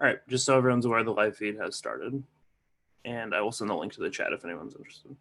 All right, just so everyone's aware, the live feed has started, and I will send the link to the chat if anyone's interested.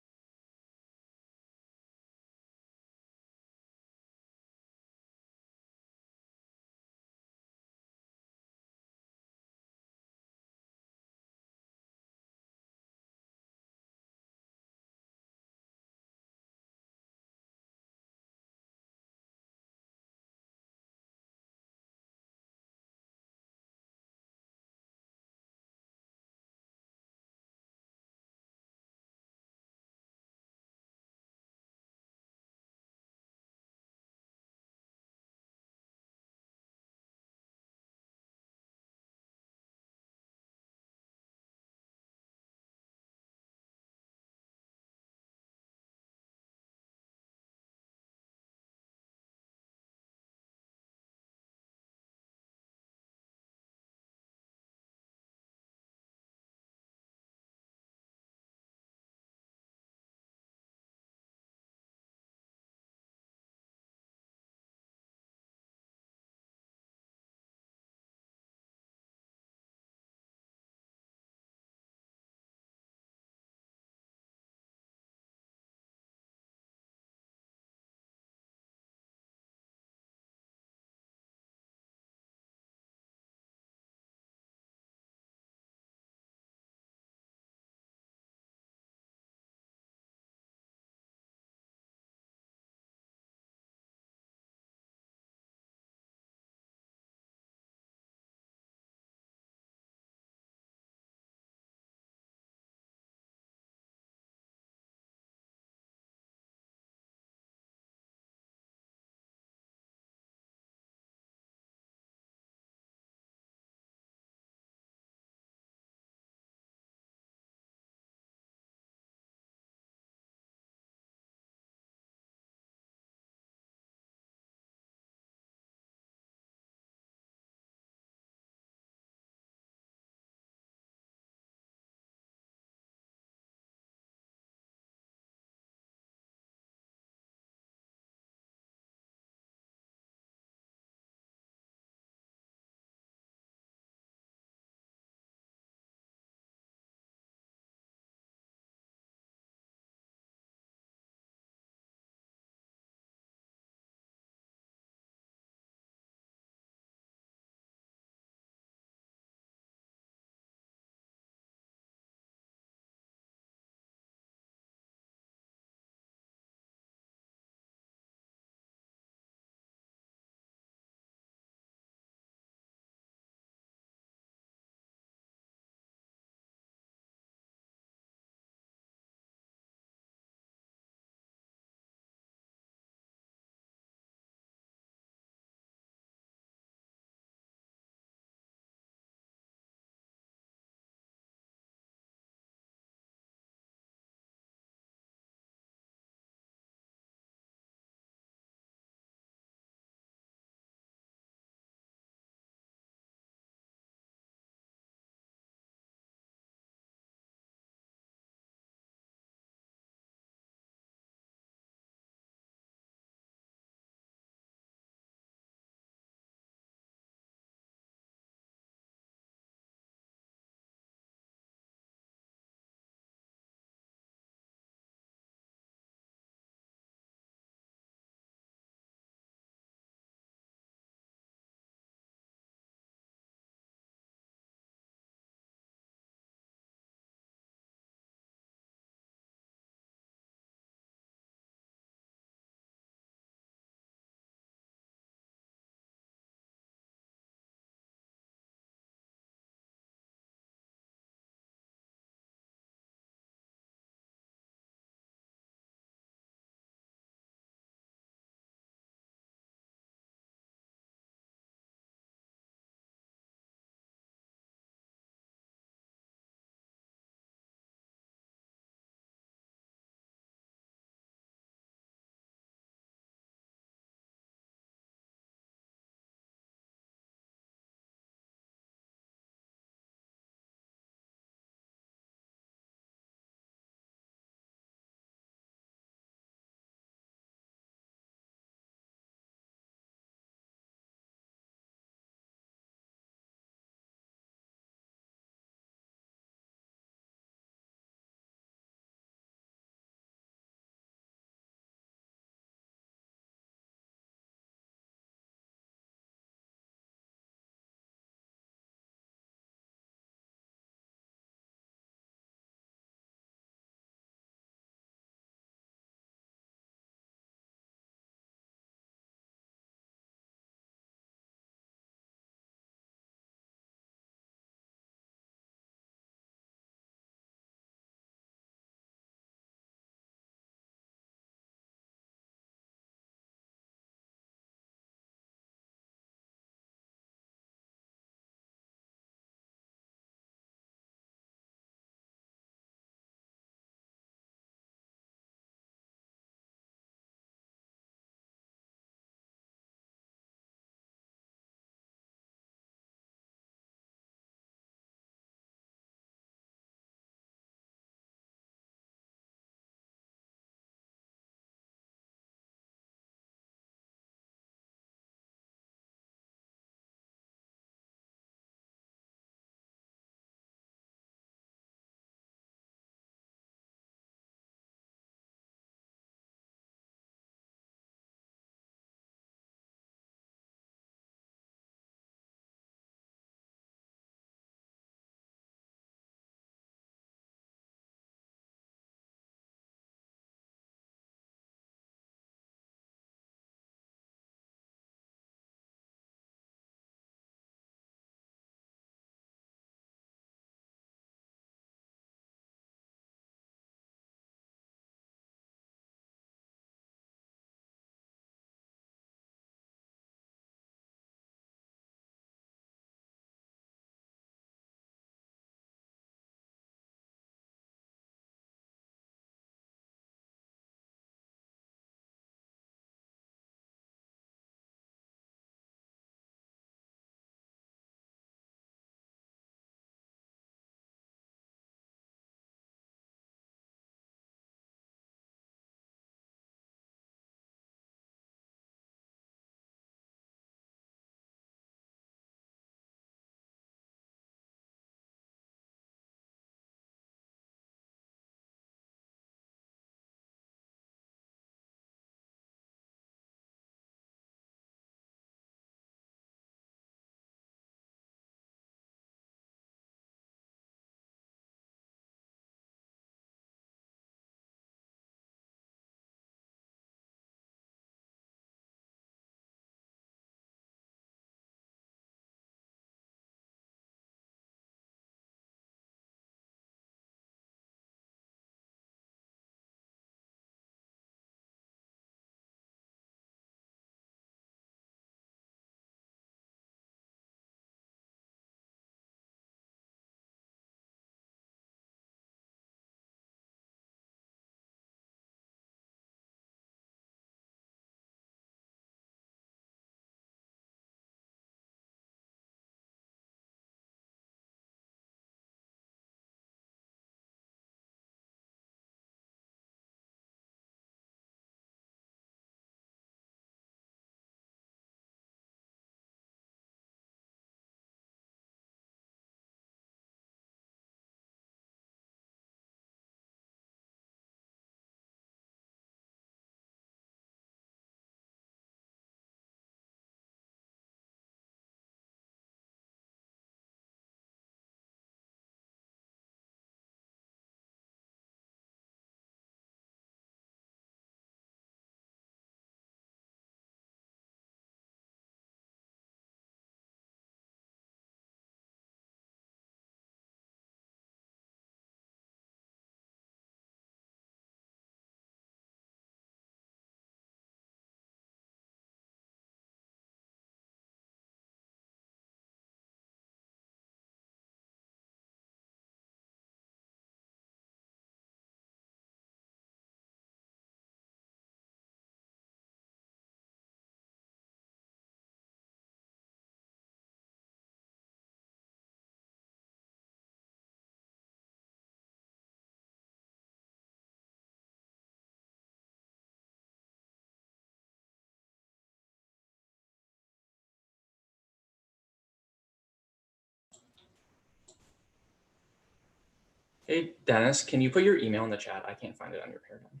Hey, Dennis, can you put your email in the chat? I can't find it on your paradigm.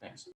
Thanks.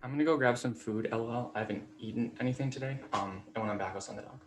I'm gonna go grab some food, LOL. I haven't eaten anything today. And when I'm back, I'll send it out.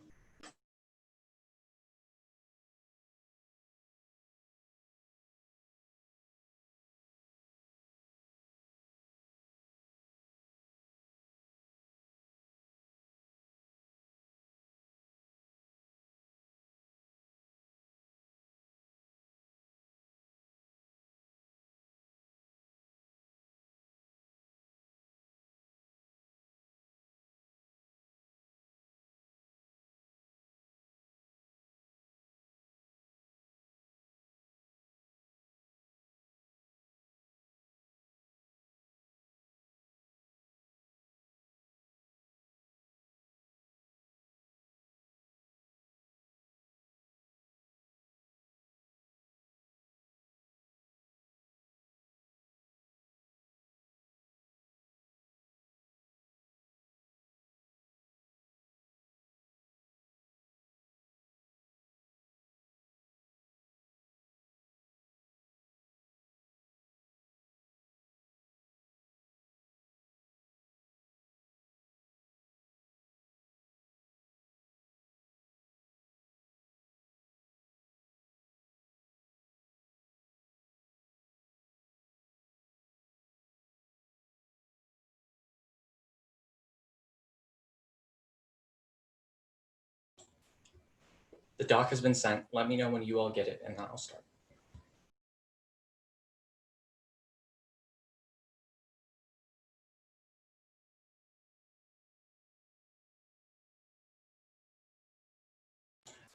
The doc has been sent. Let me know when you all get it, and then I'll start.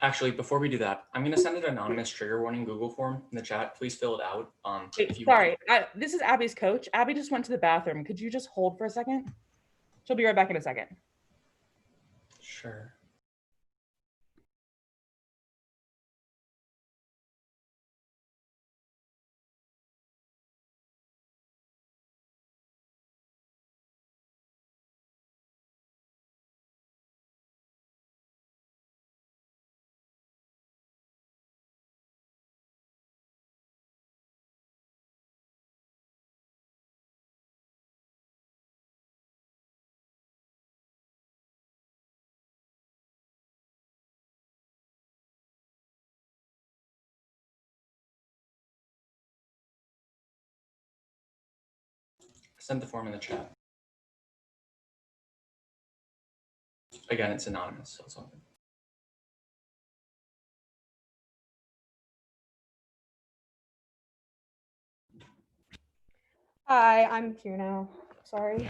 Actually, before we do that, I'm gonna send an anonymous trigger warning Google form in the chat. Please fill it out. Wait, if you sorry, this is Abby's coach. Abby just went to the bathroom. Could you just hold for a second? She'll be right back in a second. Sure. Send the form in the chat. Again, it's anonymous, so it's all good. Hi, I'm here now. Sorry.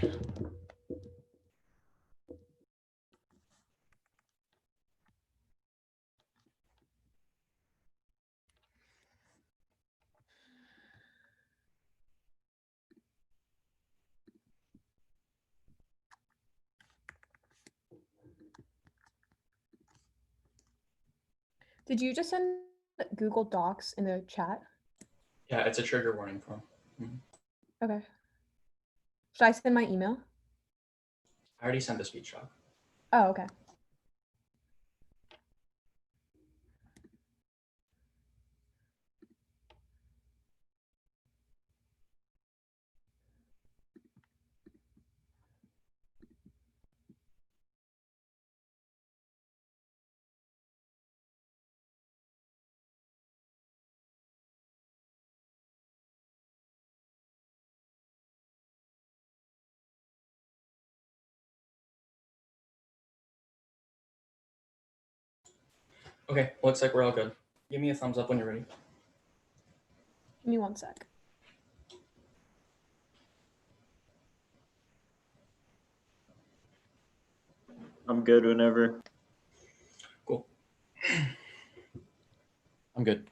Did you just send Google Docs in the chat? Yeah, it's a trigger warning form. Okay. Should I send my email? I already sent the speech doc. Oh, okay. Okay, looks like we're all good. Give me a thumbs up when you're ready. Give me one sec. I'm good whenever. Cool. I'm good.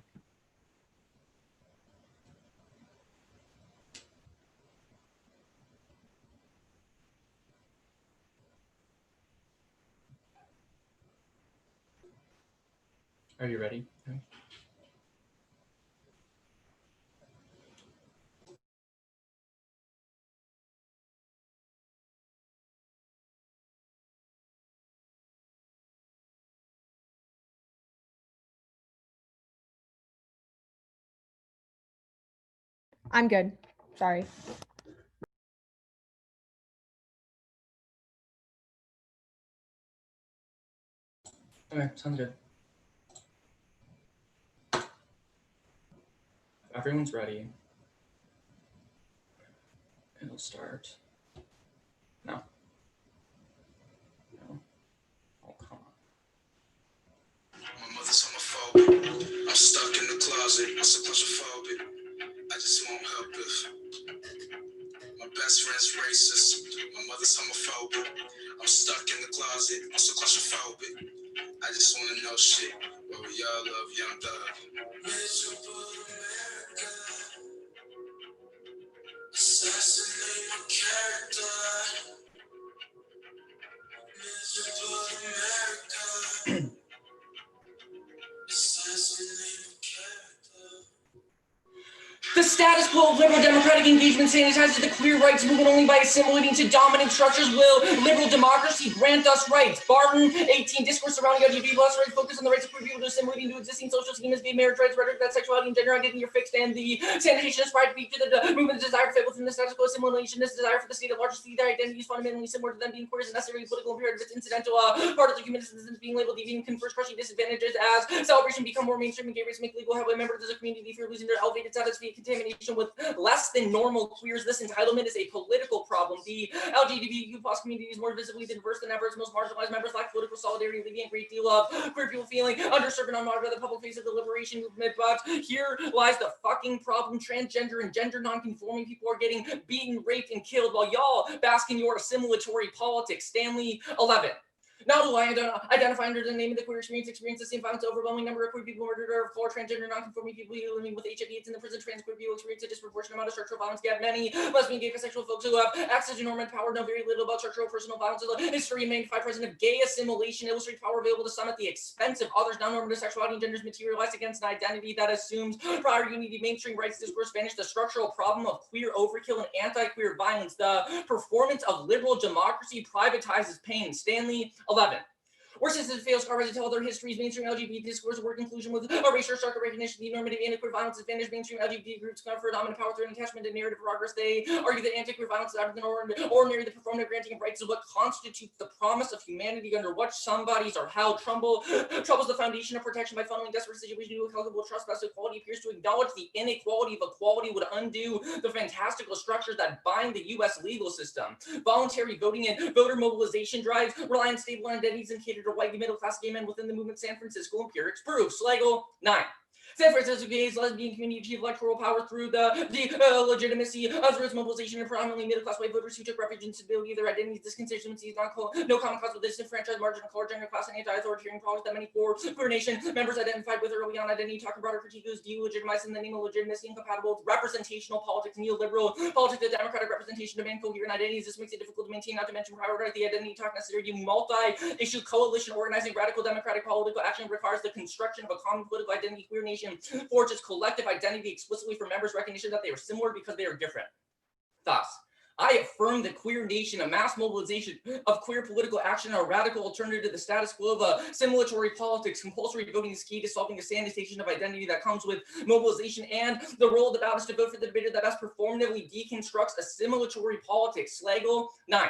Are you ready? I'm good. Sorry. Okay, sounds good. Everyone's ready. It'll start. No. No. Oh, come on. My mother's homophobic. I'm stuck in the closet. I'm so claustrophobic. I just won't help it. My best friend's racist. My mother's homophobic. I'm stuck in the closet. I'm so claustrophobic. I just want to know shit. What we all love, Young Thug. Miserable America. Assassinate my character. Miserable America. Assassinate my character. The status quo of liberal democratic engagement sanitizes the queer rights movement only by assimilating to dominant structures. Will liberal democracy grant us rights? Barton, 18, discourse surrounding LGBT plus rights focus on the rights of queer people to assimilate into existing social schemas, gay marriage rights, rhetoric that sexuality and gender identity are fixed, and the sanitation is prior to the movement's desire to fit within the status quo assimilation. This desire for the state of large to see their identities fundamentally similar to them being queer is a necessary political imperative. It's incidental part of the human existence being labeled deviant confers crushing disadvantages as celebration become more mainstream and gay race make legal however members of the community fear losing their elevated status via contamination with less than normal queers. This entitlement is a political problem. The LGBTQ plus community is more visibly diverse than ever. Its most marginalized members lack political solidarity, leaving a great deal of queer people feeling underserved and unmonitored by the public face of the liberation movement. But here lies the fucking problem. Transgender and gender non-conforming people are getting beaten, raped, and killed while y'all bask in your assimilatory politics. Stanley 11. Not do I identify under the name of the queer experience the same violence. Overwhelming number of queer people murdered or for transgender non-conforming people living with HIV/AIDS in the prison. Trans queer people experience a disproportionate amount of structural violence. Yet many lesbian, gay, bisexual folks who have access to normative power know very little about structural personal violence. History and magnified present of gay assimilation illustrates power available to some at the expense of others. Non-normative sexuality and genders materialized against an identity that assumes prior unity. Mainstream rights discourse vanish the structural problem of queer overkill and anti-queer violence. The performance of liberal democracy privatizes pain. Stanley 11. Or since it fails scholars to tell their histories, mainstream LGBT discourse of work inclusion with erasure, stark recognition, the normative anti-queer violence is vanished. Mainstream LGBT groups confer dominant power through an attachment to narrative progress. They argue that anti-queer violence is out of the ordinary. The performative granting of rights is what constitutes the promise of humanity under which some bodies are held. Troubles the foundation of protection by funneling desperate situations into a calculable trust. Best equality appears to acknowledge the inequality of equality would undo the fantastical structures that bind the U.S. legal system. Voluntary voting and voter mobilization drives rely on stable identities and cater to white middle-class gay men within the movement. San Francisco empirics prove. Schlegel 9. San Francisco gays, lesbian community achieved electoral power through the legitimacy of its mobilization and predominantly middle-class white voters who took refuge in stability of their identities, disconsistencies, no common cause with disenfranchised, marginal color, gender, class, and anti-authoritarian problems that many queer nation members identified with early on. Identity talk about our critique is delegitimized in the name of legitimacy, incompatible with representational politics, neoliberal politics, the democratic representation demand coherent identities. This makes it difficult to maintain, not to mention prioritize the identity talk necessary to multi-issue coalition organizing. Radical democratic political action requires the construction of a common political identity. Queer nation forges collective identity explicitly for members' recognition that they are similar because they are different. Thus, I affirm the queer nation, a mass mobilization of queer political action, a radical alternative to the status quo of assimilatory politics. Compulsory voting is key to solving a sanitation of identity that comes with mobilization, and the role of the ballot is to vote for the debate that best performatively deconstructs assimilatory politics. Schlegel 9.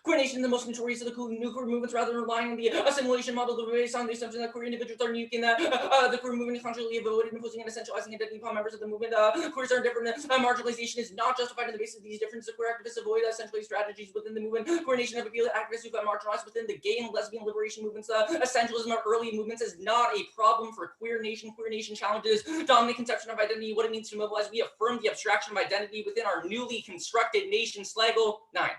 Queer nation is the most notorious of the nuclear movements, rather than relying on the assimilation model based on the assumption that queer individuals are unique and that the queer movement is consciously avoided imposing and essentializing identity upon members of the movement. Queers are different. Marginalization is not justified on the basis of these differences. Queer activists avoid essentially strategies within the movement. Queer nation have appealed to activists who got marginalized within the gay and lesbian liberation movements. Essentialism of early movements is not a problem for queer nation. Queer nation challenges dominant conception of identity, what it means to mobilize. We affirm the abstraction of identity within our newly constructed nation. Schlegel 9.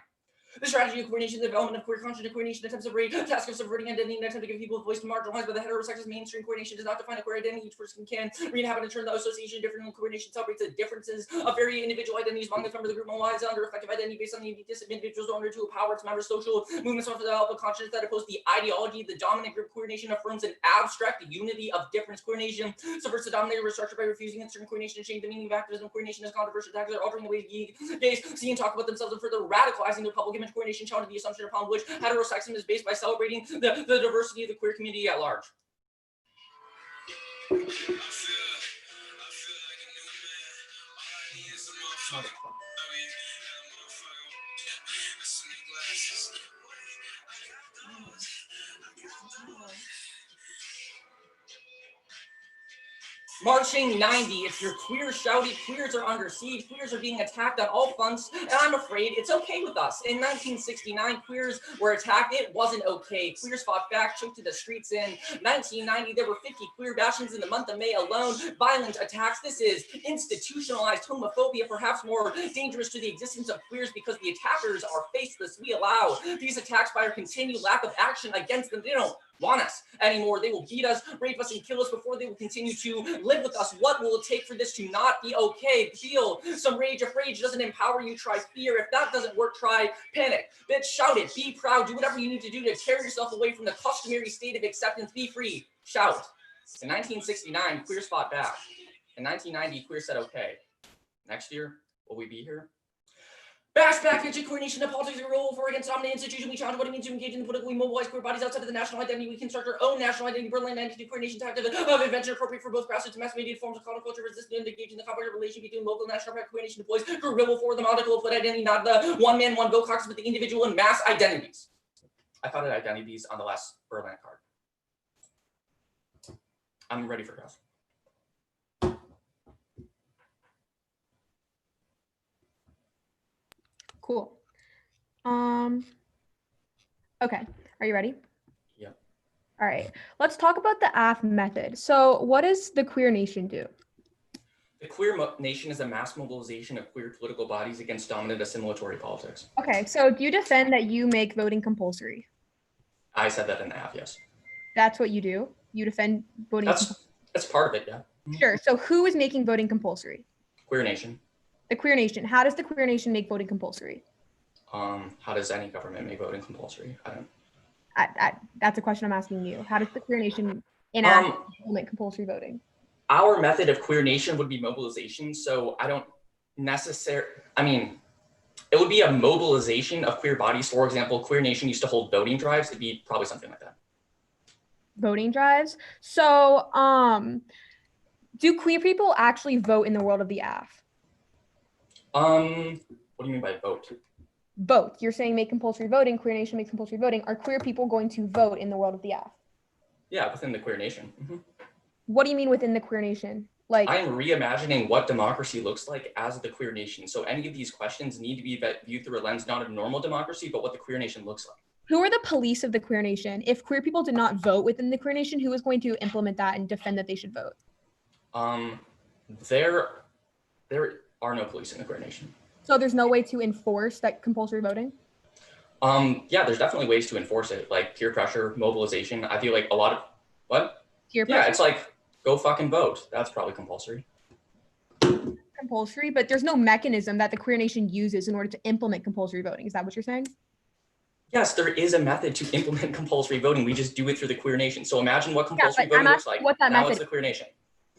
The strategy of queer nation, the development of queer conscious queer nation attempts to task of subverting identity and attempt to give people a voice to marginalized by the heterosexist mainstream. Queer nation does not define a queer identity. Each person can re-inhabit and turn the association different. Queer nation celebrates the differences of very individual identities among the members of the group, mobilized under effective identity based on the uniqueness of individuals in order to empower its members. Social movements offer the help of conscience that oppose the ideology of the dominant group. Queer nation affirms an abstract unity of difference. Queer nation subverts the dominator structure by refusing in certain queer nation to change the meaning of activism. Queer nation is controversial attacks are altering the way gays see and talk about themselves and further radicalizing their public image. Queer nation challenge the assumption upon which heterosexism is based by celebrating the diversity of the queer community at large. I feel like a new man. All I need is a motherfucker. Marching 90, it's your queer shouted, queers are under siege, queers are being attacked on all fronts, and I'm afraid it's okay with us. In 1969, queers were attacked, it wasn't okay. Queers fought back, took to the streets in 1990. There were 50 queer bashings in the month of May alone. Violent attacks, this is institutionalized homophobia, perhaps more dangerous to the existence of queers because the attackers are faceless. We allow these attacks by our continued lack of action against them. They don't want us anymore. They will beat us, rape us, and kill us before they will continue to live with us. What will it take for this to not be okay? Feel some rage. If rage doesn't empower you, try fear. If that doesn't work, try panic. Bitch, shout it. Be proud. Do whatever you need to do to tear yourself away from the customary state of acceptance. Be free. Shout. In 1969, queers fought back. In 1990, queers said okay. Next year, will we be here? Bash back into queer nation of politics and rule for against dominant institution. We challenge what it means to engage in the politically mobilized queer bodies outside of the national identity. We construct our own national identity. Berlin and queer nation tactic of invention appropriate for both grassroots and mass mediated forms of culture resistant and engage in the comparative relation between local and national queer nation deploys guerrilla for the monocle of identity, not the one man, one vote caucus, but the individual and mass identities. I founded identities on the last Berlin card. I'm ready for grass. Cool. Okay, are you ready? Yeah. All right, let's talk about the AF method. So what does the Queer Nation do? The Queer Nation is a mass mobilization of queer political bodies against dominant assimilatory politics. Okay, so do you defend that you make voting compulsory? I said that in the app, yes. That's what you do? You defend voting compulsory? That's part of it, yeah. Sure, so who is making voting compulsory? Queer Nation. The Queer Nation. How does the Queer Nation make voting compulsory? How does any government make voting compulsory? I don't. That's a question I'm asking you. How does the Queer Nation enact implement compulsory voting? Our method of Queer Nation would be mobilization. So I don't necessarily. I mean, it would be a mobilization of queer bodies. For example, Queer Nation used to hold voting drives. It'd be probably something like that. Voting drives. So, do queer people actually vote in the world of the AF? What do you mean by vote? Both. You're saying make compulsory voting, Queer Nation makes compulsory voting. Are queer people going to vote in the world of the AF? Yeah, within the Queer Nation. Mm-hmm. What do you mean within the Queer Nation? Like, I'm reimagining what democracy looks like as the Queer Nation. So any of these questions need to be viewed through a lens not of normal democracy, but what the Queer Nation looks like. who are the police of the Queer Nation? If queer people did not vote within the Queer Nation, who is going to implement that and defend that they should vote? There are no police in the Queer Nation. So there's no way to enforce that compulsory voting? Yeah, there's definitely ways to enforce it, like peer pressure, mobilization. I feel like a lot of what? Peer pressure? Yeah, it's like go fucking vote. That's probably compulsory. Compulsory, but there's no mechanism that the Queer Nation uses in order to implement compulsory voting. Is that what you're saying? Yes, there is a method to implement compulsory voting. We just do it through the Queer Nation. So imagine what compulsory voting looks like. What that now method it's the Queer Nation.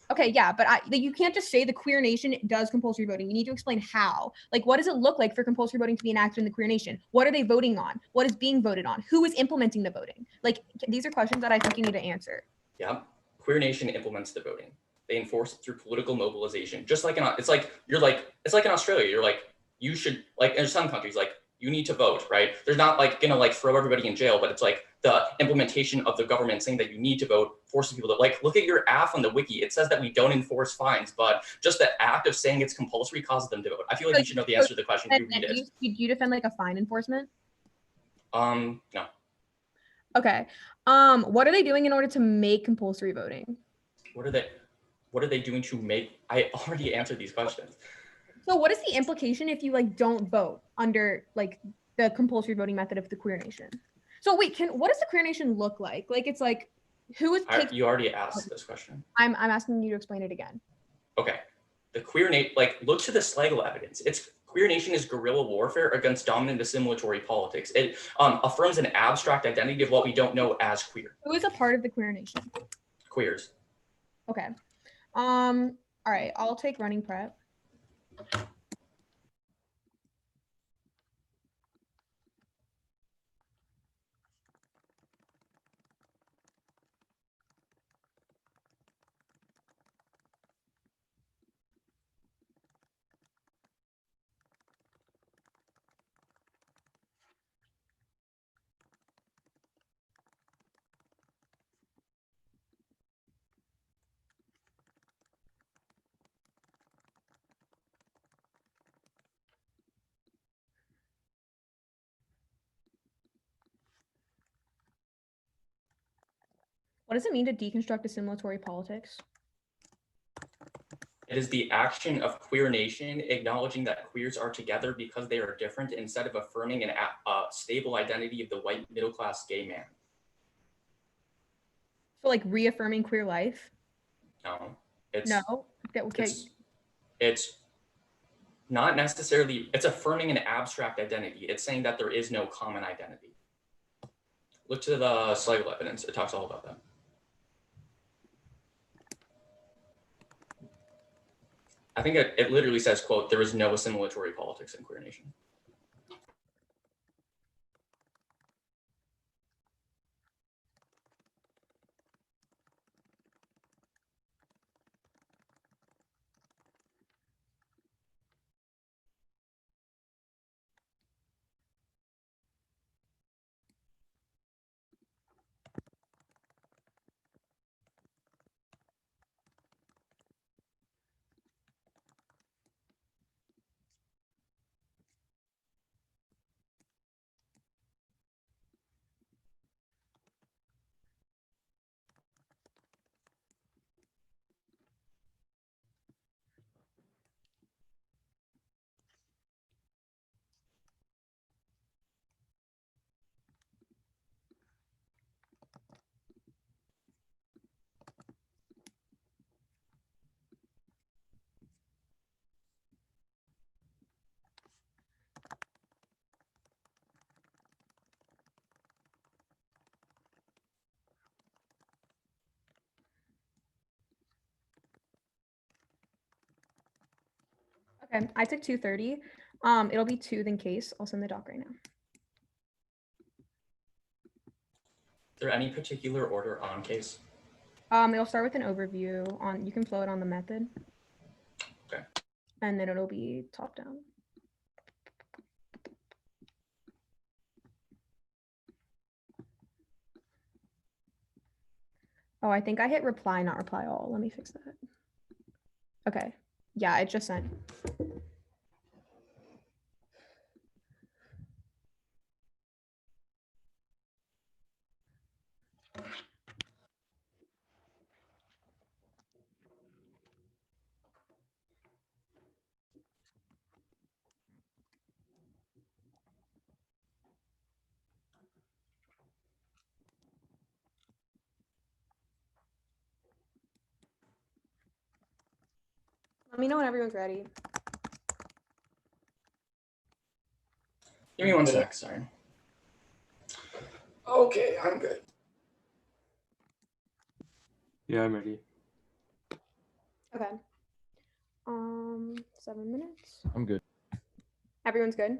Okay, yeah, but you can't just say the Queer Nation does compulsory voting. You need to explain how. Like, what does it look like for compulsory voting to be enacted in the Queer Nation? What are they voting on? What is being voted on? Who is implementing the voting? Like, these are questions that I think you need to answer. Yeah, Queer Nation implements the voting. They enforce it through political mobilization. Just like it's like in Australia. You're like, you should, like in some countries, like you need to vote, right? They're not like gonna like throw everybody in jail, but it's like the implementation of the government saying that you need to vote forces people to like look at your AF on the wiki. It says that we don't enforce fines, but just the act of saying it's compulsory causes them to vote. I feel like you should know the answer to the question. You read it. Do you defend like a fine enforcement? No. Okay. What are they doing in order to make compulsory voting? What are they doing to make? I already answered these questions. So what is the implication if you like don't vote under like the compulsory voting method of the Queer Nation? So wait, what does the Queer Nation look like? Like it's like who is you already asked this question. I'm asking you to explain it again. Okay. The Queer Nation, like look to the Schlegel evidence. It's Queer Nation is guerrilla warfare against dominant assimilatory politics. It affirms an abstract identity of what we don't know as queer. Who is a part of the Queer Nation? Queers. Okay. All right, I'll take running prep. What does it mean to deconstruct assimilatory politics? It is the action of queer nation acknowledging that queers are together because they are different instead of affirming a stable identity of the white middle-class gay man. So like reaffirming queer life? No, it's No. Okay. it's not necessarily, it's affirming an abstract identity. It's saying that there is no common identity. Look to the Schlegel evidence. It talks all about that. I think it literally says, quote, there is no assimilatory politics in queer nation. Okay, I took 230. It'll be 2 then case. I'll send the doc right now. Is there any particular order on case? It'll start with an overview on, you can flow it on the method. Okay. And then it'll be top down. Oh, I think I hit reply, not reply all. Let me fix that. Okay. Yeah, it just sent. Let me know when everyone's ready. Give me 1 sec, sorry. Okay, I'm good. Yeah, I'm ready. Okay. 7 minutes. I'm good. Everyone's good?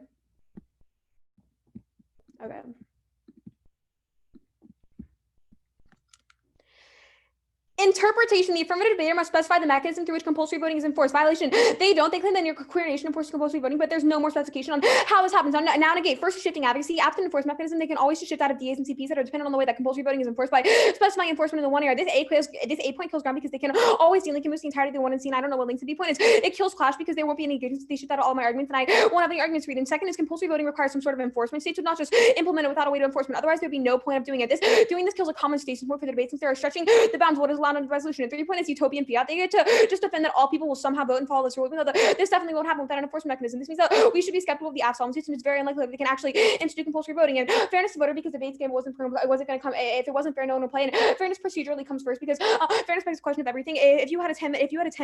Okay. Interpretation. The affirmative debater must specify the mechanism through which compulsory voting is enforced. Violation. They don't. They claim that in your queer nation enforces compulsory voting, but there's no more specification on how this happens. Now negate. First, shifting advocacy. After enforcement mechanism, they can always just shift out of DAs and CPs that are dependent on the way that compulsory voting is enforced by specifying enforcement in the one area. This A point kills ground because they can always de-link and move the entirety of the one and C. And I don't know what links the B point is. It kills clash because there won't be any engagements. They shift out of all my arguments, and I won't have any arguments to read. And second is compulsory voting requires some sort of enforcement. States would not just implement it without a way to enforcement. Otherwise, there'd be no point of doing it. Doing this kills a common state support for the debate since they are stretching the bounds of what is allowed under the resolution. And 3 point is utopian fiat. They get to just defend that all people will somehow vote and follow this rule. Even though this definitely won't happen without an enforcement mechanism. This means that we should be skeptical of the absolute system. It's very unlikely that they can actually institute compulsory voting. And fairness to voter because the debates game wasn't going to come. If it wasn't fair, no one would play. And fairness procedurally comes first because fairness begs the question of everything. If you had a 10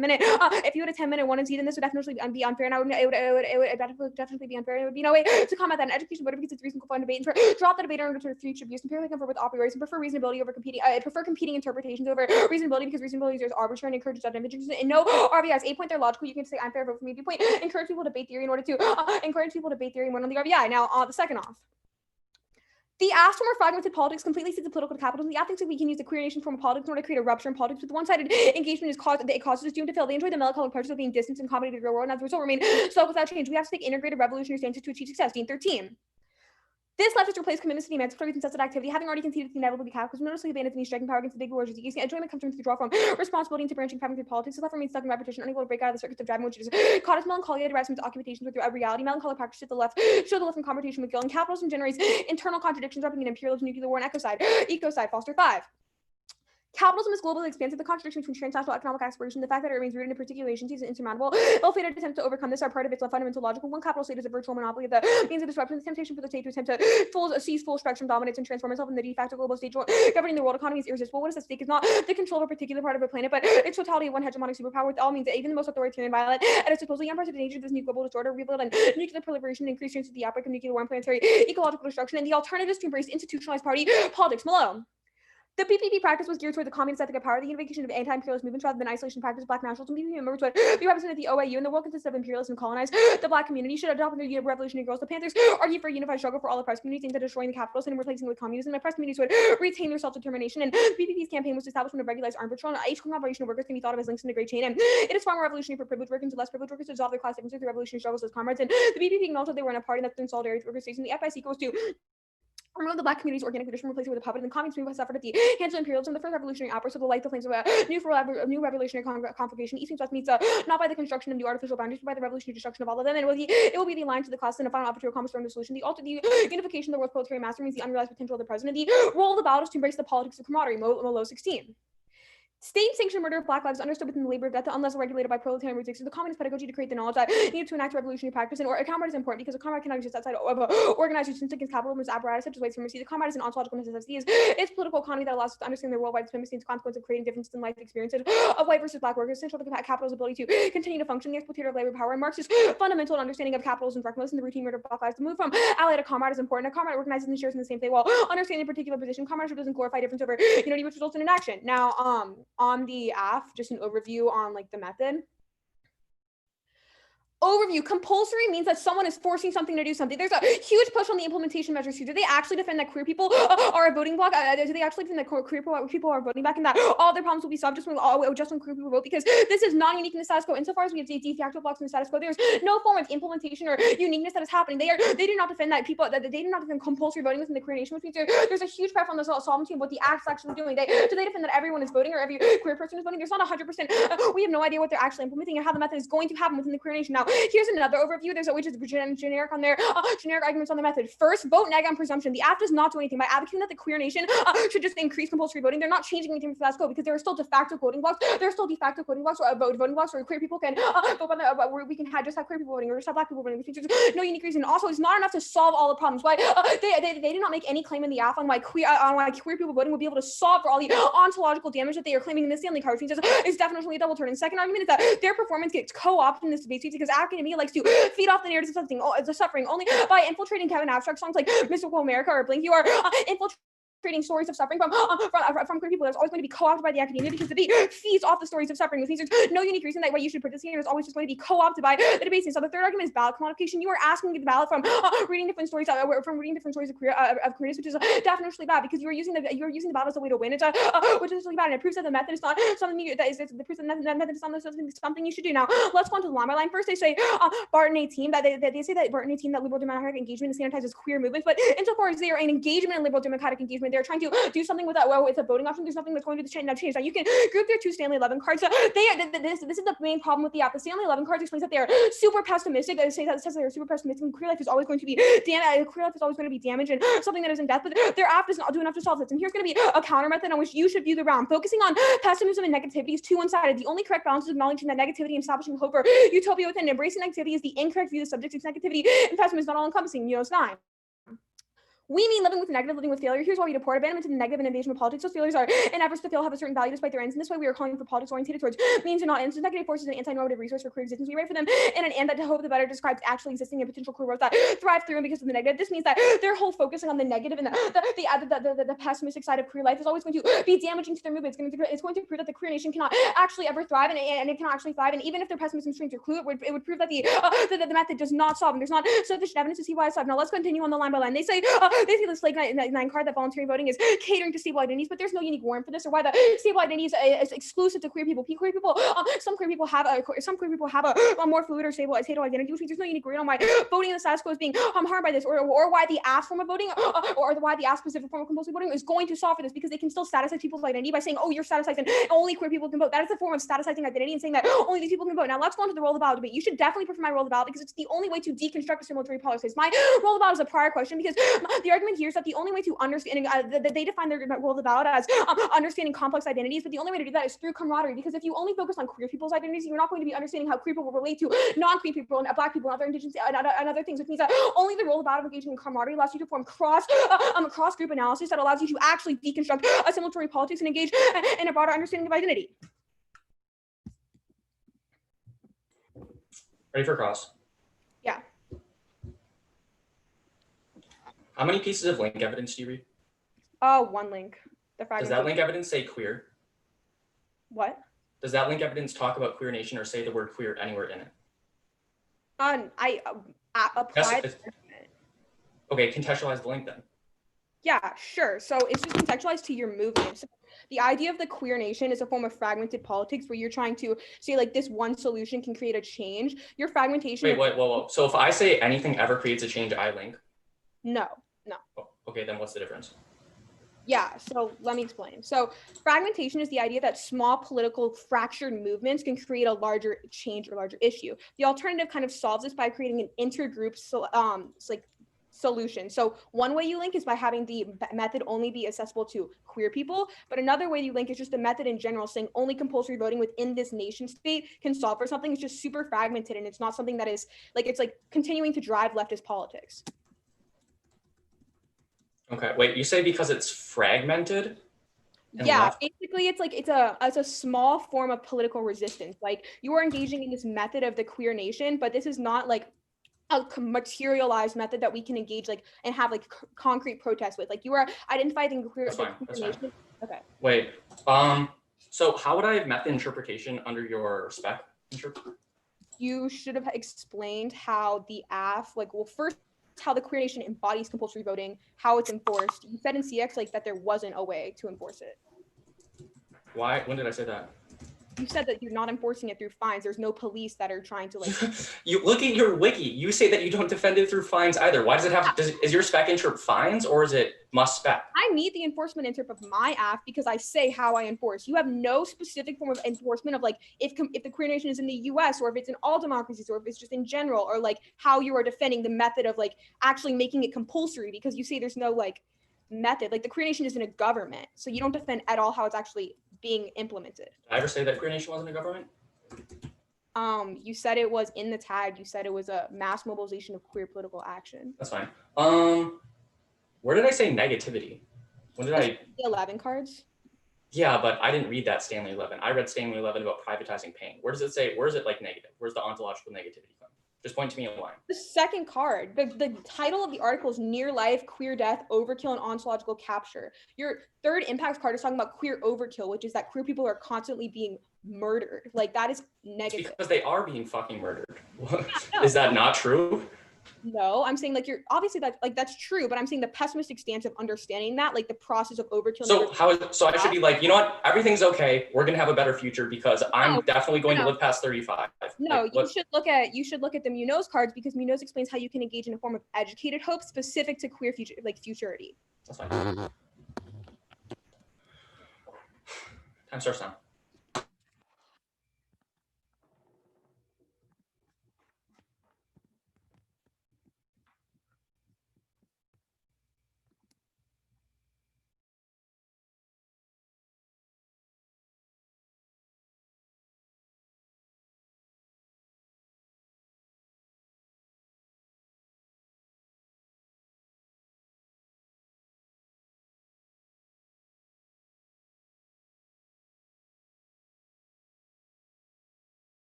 minute one and Z, then this would definitely be unfair. And it would definitely be unfair. There would be no way to combat that. An education voter because it's reasonable fun debate and drop the debate under future abuse. And purely confer with a priori and prefer reasonability over competing. I prefer competing interpretations over reasonability because reasonability is arbitrary and encourages that individuals in no RVIs. 8 point, they're logical. You can say unfair vote for me. B point, encourage people to debate theory in order to encourage people to debate theory and win on the RVI. Now, the second off. The asked for more fragmented politics completely sees the political capitalism. The app thinks that we can use the queer nation form of politics in order to create a rupture in politics, but the one-sided engagement it causes us doomed to fail. They enjoy the melancholic pleasures of being distanced and accommodated to the real world, and as a result remain stuck without change. We have to take integrated revolutionary stances to achieve success. Dean 13. This left us to replace commitments to the emancipatory consensus activity, having already conceded the inevitable cataclysm. Noticeably abandoned the striking power against the big wars. You see, enjoyment comes from the draw from responsibility into branching fragmented politics. The left remains stuck in repetition, unable to break out of the circuits of driving, which is caught as melancholia derives from its occupations with reality. Melancholic practice to the left show the left in confrontation with guilt, and capitalism generates internal contradictions, wrapping in imperialism, nuclear war, and ecocide. Foster 5. Capitalism is globally expansive. The contradiction between transnational economic aspiration, the fact that it remains rooted in particular agencies, is insurmountable. Ill-fated attempts to overcome this are part of its fundamental logic. One capital state is a virtual monopoly of the means of disruption. The temptation for the state to attempt to seize full spectrum dominance and transform itself in the de facto global state governing the world economy is irresistible. What is at stake is not the control of a particular part of a planet, but its totality of one hegemonic superpower, with all means that even the most authoritarian, violent, and its supposedly unprecedented nature of this new global disorder revealed in nuclear proliferation and increased chances of the outbreak of nuclear war and planetary ecological destruction, and the alternatives to embrace institutionalized party politics. Malone. The PPP practice was geared toward the communist ethic of power, the invocation of anti-imperialist movements rather than isolation practice. Black nationalism, PPP members would be represented at the OAU, and the world consists of imperialists and colonized. The Black community should adopt the revolutionary goals. The Panthers argue for a unified struggle for all oppressed communities, aimed at destroying the capitalists and replacing it with communism. Oppressed communities would retain their self-determination, and PPP's campaign was the establishment of regularized armed patrol, and each collaboration of workers can be thought of as links in a great chain. And it is far more revolutionary for privileged workers and less privileged workers to dissolve their class differences through revolutionary struggles as comrades. And the PPP acknowledged that they were in a party that's in solidarity with workers' states, and the FIC goes to remove the Black community's organic tradition, replace it with a puppet, and the communist movement suffered at the hands of imperialism. The first revolutionary outburst of the light, the flames of a new revolutionary conflagration. East meets West meets not by the construction of new artificial boundaries, but by the revolutionary destruction of all of them. And it will be the alliance of the class and a final effort to accomplish the solution. The unification of the world's proletarian master means the unrealized potential of the president. The role of the ballot is to embrace the politics of camaraderie. Molo 16. State-sanctioned murder of Black lives understood within the labor of death unless regulated by proletarian resistance. The communist pedagogy to create the knowledge that needed to enact revolutionary practice. And a comrade is important because a comrade cannot exist outside of organized resistance against capitalism's apparatus such as white supremacy. The comrade is an ontological necessity. It's political economy that allows us to understand the worldwide supremacy and consequence of creating differences in life experiences of white versus Black workers. Essential to capital's ability to continue to function. The exploitator of labor power. And Marx's fundamental understanding of capitalism's recklessness and the routine murder of Black lives. The move from ally to comrade is important. A comrade organizes and shares in the same thing while understanding a particular position. Comradeship doesn't glorify difference over unity, which results in inaction. Now, on the just an overview on like the method. Overview. Compulsory means that someone is forcing something to do something. There's a huge push on the implementation measures here. Do they actually defend that queer people are a voting bloc? Do they actually defend that queer people are voting back and that all their problems will be solved just when queer people vote? Because this is not unique in the status quo. Insofar as we have de facto blocks in the status quo, there's no form of implementation or uniqueness that is happening. They do not defend that people that they do not defend compulsory voting within the queer nation, which means there's a huge pressure on the solvency of what the act's actually doing. Do they defend that everyone is voting or every queer person is voting? There's not 100%. We have no idea what they're actually implementing and how the method is going to happen within the queer nation. Now, here's another overview. There's which is generic on their generic arguments on the method. First, vote neg on presumption. The act does not do anything by advocating that the queer nation should just increase compulsory voting. They're not changing anything for the status quo because there are still de facto voting blocks. There are still de facto voting blocks or voting blocks where queer people can vote on where we can just have queer people voting or just have Black people voting. There's no unique reason. Also, it's not enough to solve all the problems. Why they did not make any claim in the app on why queer people voting will be able to solve for all the ontological damage that they are claiming in this Stanley Card, which is definitely a double turn. And the second argument is that their performance gets co-opted in this debate because academia likes to feed off the narratives of something, the suffering only by infiltrating Kevin abstract songs like Mystical America or Blink. You are infiltrating stories of suffering from queer people. There's always going to be co-opted by the academia because the debate feeds off the stories of suffering, which means there's no unique reason that why you should participate. It's always just going to be co-opted by the debates. And so the third argument is ballot commodification. You are asking the ballot from reading different stories of queerness, which is definitely bad because you are using the ballot as a way to win. It's which is really bad, and it proves that the method is not something the proof that the method is not something you should do. Now let's go on to the line by line. First, they say Barton 18 that they say that Barton 18 that liberal democratic engagement sanitizes queer movements, but insofar as they are an engagement in liberal democratic engagement, they're trying to do something with a voting option. There's nothing that's going to change. Now you can group their two Stanley 11 cards. This is the main problem with the app. The Stanley 11 cards explains that they are super pessimistic. It says they're super pessimistic. And queer life is always going to be damaged and something that is in death. But their app does not do enough to solve this. And here's going to be a counter method on which you should view the round. Focusing on pessimism and negativity is too one-sided. The only correct balance is acknowledging that negativity and establishing hope for utopia within. Embracing negativity is the incorrect view of the subject. Negativity and pessimism is not all-encompassing. It's 9. We mean living with negative, living with failure. Here's why we deport abandonment to the negative and invasion of politics. Those failures are in efforts to fail have a certain value despite their ends. In this way, we are calling for politics oriented towards means and not ends. Negative forces an anti-normative resource for queer existence. We write for them in an and that to hope the better describes actually existing and potential queer worlds that thrive through and because of the negative. This means that their whole focusing on the negative and the pessimistic side of queer life is always going to be damaging to their movement. It's going to prove that the queer nation cannot actually ever thrive and it cannot actually thrive. And even if their pessimism strings are clue, it would prove that the method does not solve and there's not sufficient evidence to see why it's solved. Now let's continue on the line by line. They say this like 9 card that voluntary voting is catering to stable identities, but there's no unique warrant for this or why the stable identity is exclusive to queer people. Some queer people have a more fluid or stable identity, which means there's no unique warrant on why voting in the status quo is being harmed by this, or why the ask form of voting or why the ask specific form of compulsory voting is going to solve for this because they can still staticize people's identity by saying, oh, you're staticized and only queer people can vote. That is a form of staticizing identity and saying that only these people can vote. Now let's go on to the role of the ballot debate. You should definitely prefer my role of the ballot because it's the only way to deconstruct assimilatory politics. My role of the ballot is a prior question because the argument here is that the only way to understand, they define their role of the ballot as understanding complex identities, but the only way to do that is through camaraderie, because if you only focus on queer people's identities, you're not going to be understanding how queer people will relate to non-queer people and Black people and other indigenous and other things, which means that only the role of ballot engagement and camaraderie allows you to form cross-group analysis that allows you to actually deconstruct assimilatory politics and engage in a broader understanding of identity. Ready for cross? Yeah. How many pieces of link evidence do you read? One link. The Does fragment. that link evidence say queer? What? Does that link evidence talk about queer nation or say the word queer anywhere in it? I applied. Okay, contextualize the link then. Yeah, sure. So it's just contextualized to your movement. So the idea of the queer nation is a form of fragmented politics where you're trying to say like this one solution can create a change. Your fragmentation. Wait, whoa. So if I say anything ever creates a change, I link? No. Oh, okay, then what's the difference? Yeah, so let me explain. So fragmentation is the idea that small political fractured movements can create a larger change or larger issue. The alternative kind of solves this by creating an intergroup solution. So one way you link is by having the method only be accessible to queer people, but another way you link is just the method in general, saying only compulsory voting within this nation state can solve for something. It's just super fragmented, and it's not something that is like, it's like continuing to drive leftist politics. Okay, wait, you say because it's fragmented? Yeah, left? basically it's like it's a small form of political resistance. Like you are engaging in this method of the queer nation, but this is not like a materialized method that we can engage like and have like concrete protests with. Like you are identifying the queer, That's nation. fine. Okay. Wait, so how would I have method interpretation under your spec? You should have explained how the AF, like, well, first how the queer nation embodies compulsory voting, how it's enforced. You said in CX like that there wasn't a way to enforce it. Why? When did I say that? You said that you're not enforcing it through fines. There's no police that are trying to like. You look at your wiki. You say that you don't defend it through fines either. Why does it have? Is your spec interp fines or is it must spec? I need the enforcement interp of my AF because I say how I enforce. You have no specific form of enforcement of like if the queer nation is in the U.S. or if it's in all democracies or if it's just in general or like how you are defending the method of like actually making it compulsory because you say there's no like method. Like the queer nation isn't a government, so you don't defend at all how it's actually being implemented. Did I ever say that queer nation wasn't a government? You said it was in the tag. You said it was a mass mobilization of queer political action. That's fine. Where did I say negativity? When did I? The 11 cards. Yeah, but I didn't read that Stanley 11. I read Stanley 11 about privatizing pain. Where does it say? Where is it like negative? Where's the ontological negativity come? Just point to me a line. The second card, the title of the article is Near Life, Queer Death, Overkill, and Ontological Capture. Your third impact card is talking about queer overkill, which is that queer people are constantly being murdered. Like that is negative. It's because they are being fucking murdered. No. Is that not true? No, I'm saying like you're obviously that like that's true, but I'm saying the pessimistic stance of understanding that like the process of overkill. So I should be like, you know what? Everything's okay. We're gonna have a better future because I'm definitely going to live past 35. No, like, you should look at the Munoz cards because Munoz explains how you can engage in a form of educated hope specific to queer future like futurity. That's fine. Time starts now.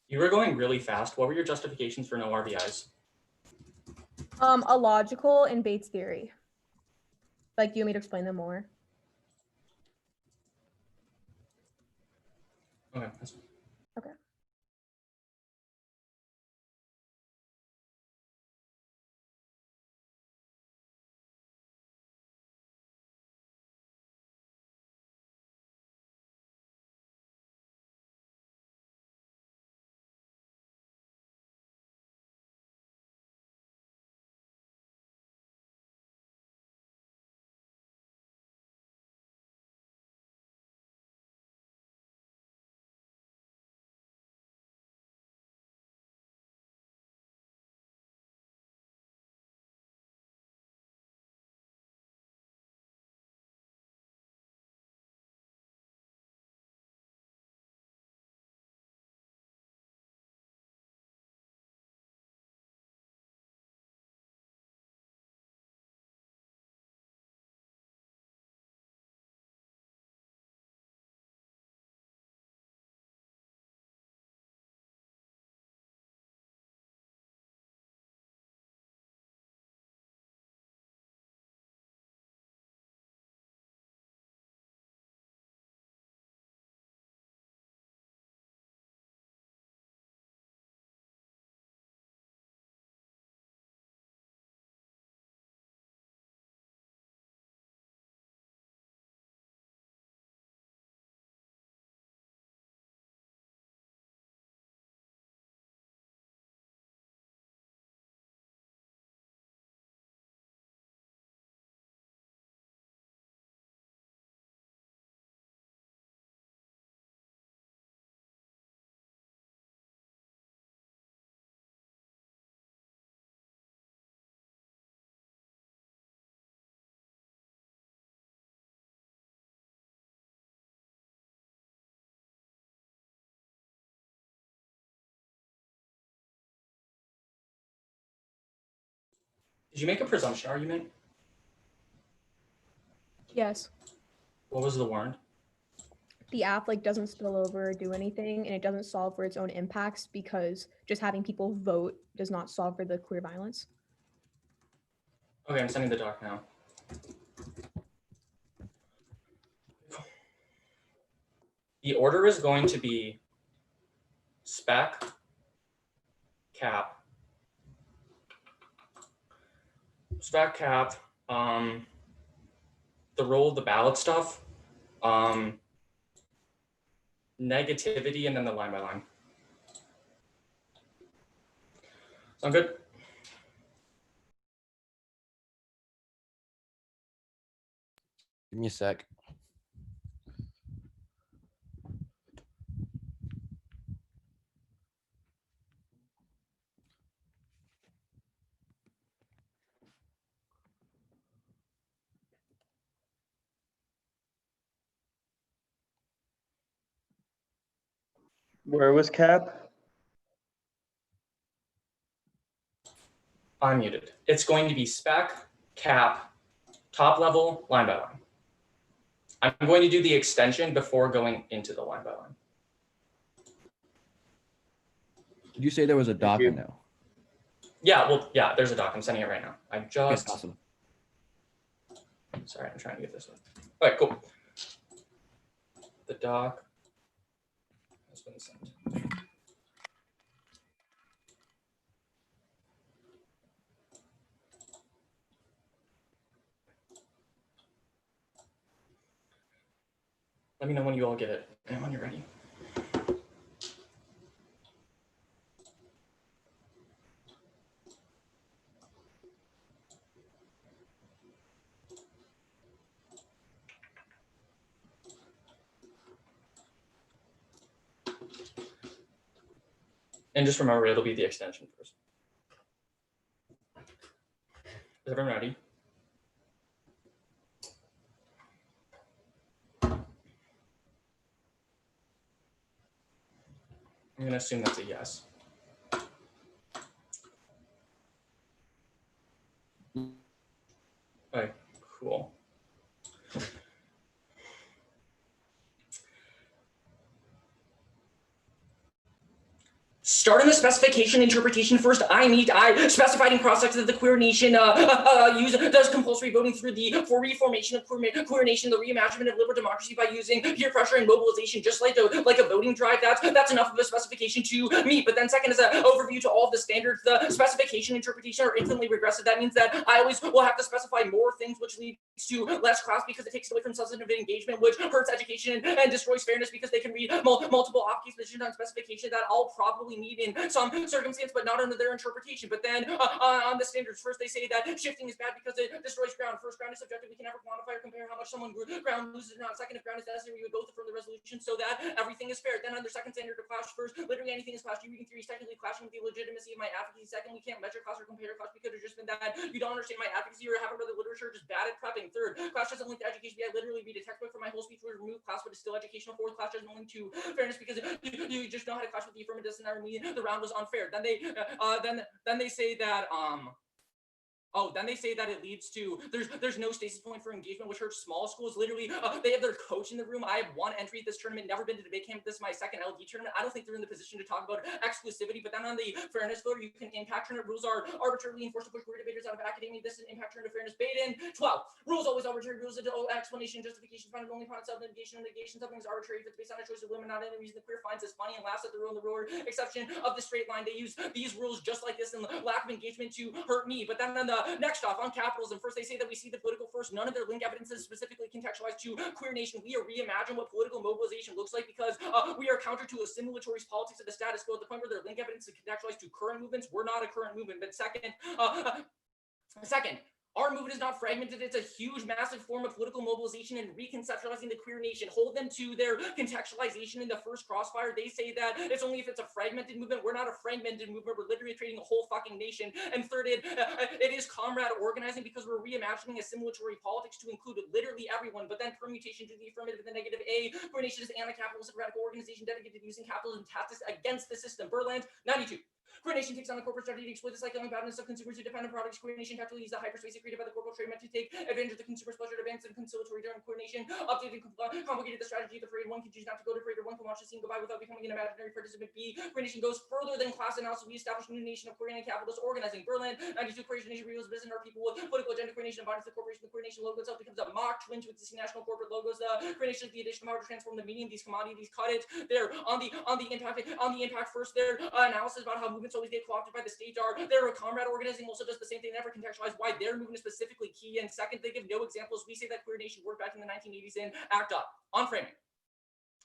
You were going really fast. What were your justifications for no RBIs? Illogical and Bates theory. Like, do you want me to explain them more? Okay, that's fine. Okay. Did you make a presumption argument? Yes. What was the warrant? The app like doesn't spill over or do anything, and it doesn't solve for its own impacts because just having people vote does not solve for the queer violence. Okay, I'm sending the doc now. The order is going to be spec, cap, the role of the ballot stuff, negativity, and then the line by line. Sound good? Give me a sec. Where was Cap? I'm muted. It's going to be spec, cap, top level, line by line. I'm going to do the extension before going into the line by line. Did you say there was a doc you. in now? Yeah, well, yeah, there's a doc. I'm sending it right now. I Okay, just, awesome. sorry, I'm trying to get this one. All right, cool. The doc has been sent. Let me know when you all get it and when you're ready. And just remember, it'll be the extension first. Is everyone ready? I'm going to assume that's a yes. Okay, cool. Starting the specification interpretation first, I specified in cross-section that the queer nation does compulsory voting through the reformation of queer nation, the reimagination of liberal democracy by using peer pressure and mobilization, just like a voting drive. That's enough of a specification to meet. But then second is an overview to all of the standards. The specification interpretation are infinitely regressive. That means that I always will have to specify more things, which leads to less class because it takes away from substantive engagement, which hurts education and destroys fairness because they can read multiple off-case positions on specification that I'll probably need in some circumstance, but not under their interpretation. But then on the standards, first they say that shifting is bad because it destroys ground. First, ground is subjective. We can never quantify or compare how much someone ground loses or not. Second, if ground is necessary, we would go from the resolution so that everything is fair. Then under second standard to clash, first, literally anything is clash. Reading theory is technically clashing with the legitimacy of my advocacy. Second, we can't measure class or compare class because it's just been that you don't understand my advocacy or haven't read the literature, just bad at prepping. Third, class doesn't link to education. I literally read a textbook for my whole speech would remove class, but it's still educational. Fourth, class doesn't link to fairness because you just know how to clash with the affirmative and the round was unfair. Then they say that then they say that it leads to there's no stasis point for engagement, which hurts small schools. Literally, they have their coach in the room. I have one entry at this tournament, never been to debate camp. This is my second LD tournament. I don't think they're in the position to talk about exclusivity. But then on the fairness voter, you can impact tournament rules are arbitrarily enforced to push queer debaters out of academia. This is an impact tournament fairness. Baden 12 rules always arbitrary. Rules of explanation, justification founded only upon self negation and negation. Something is arbitrary if it's based on a choice of women, not any reason the queer finds this funny. And last at the rule in the ruler exception of the straight line, they use these rules just like this and lack of engagement to hurt me. But then on the next off on capitalism, first they say that we see the political first. None of their link evidence is specifically contextualized to queer nation. We are reimagine what political mobilization looks like because we are counter to assimilatory politics of the status quo at the point where their link evidence is contextualized to current movements. We're not a current movement. But second, our movement is not fragmented. It's a huge, massive form of political mobilization and reconceptualizing the queer nation. Hold them to their contextualization in the first crossfire. They say that it's only if it's a fragmented movement. We're not a fragmented movement. We're literally creating a whole fucking nation. And third, it is comrade organizing because we're reimagining assimilatory politics to include literally everyone. But then permutation to the affirmative and the negative. Queer nation is an anti-capitalist radical organization dedicated to using capitalism tactics against the system. Berland 92. Queer Nation takes on a corporate strategy to exploit the cycling badness of consumers who depend on products. Queer Nation tactically uses the hyperspace created by the corporate trade meant to take advantage of the consumer's pleasure to advance and conciliatory during Queer Nation. Updated and complicated the strategy of the parade. One can choose not to go to parade, or one can watch the scene go by without becoming an imaginary participant. B. Queer Nation goes further than class analysis. We establish a new nation of queer and capitalist organizing. Berlin, 92 Queer Nation reveals business our people with political agenda. Queer Nation binds the corporation. The Queer Nation logo itself becomes a mock twin to existing national corporate logos. The Queer Nation is the addition of power to transform the meaning of these commodities. Cut it there on the impact first. Their analysis about how movements always get co-opted by the state are their comrade organizing also does the same thing. They never contextualize why their movement is specifically key. And second, they give no examples. We say that Queer Nation worked back in the 1980s in ACT UP on framing.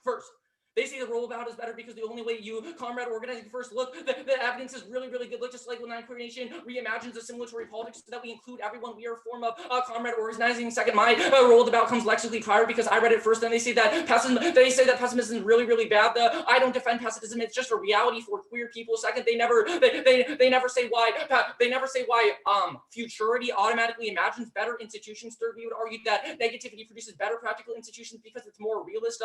First, they say the rollout is better because the only way you comrade organizing first look, the evidence is really, really good. Look, just like when Queer Nation reimagines assimilatory politics so that we include everyone. We are a form of comrade organizing. Second, my rolled-about comes lexically prior because I read it first. Then they say that pessimism is really, really bad. I don't defend pessimism. It's just a reality for queer people. Second, they never say why futurity automatically imagines better institutions. Third, we would argue that negativity produces better practical institutions because it's more realist.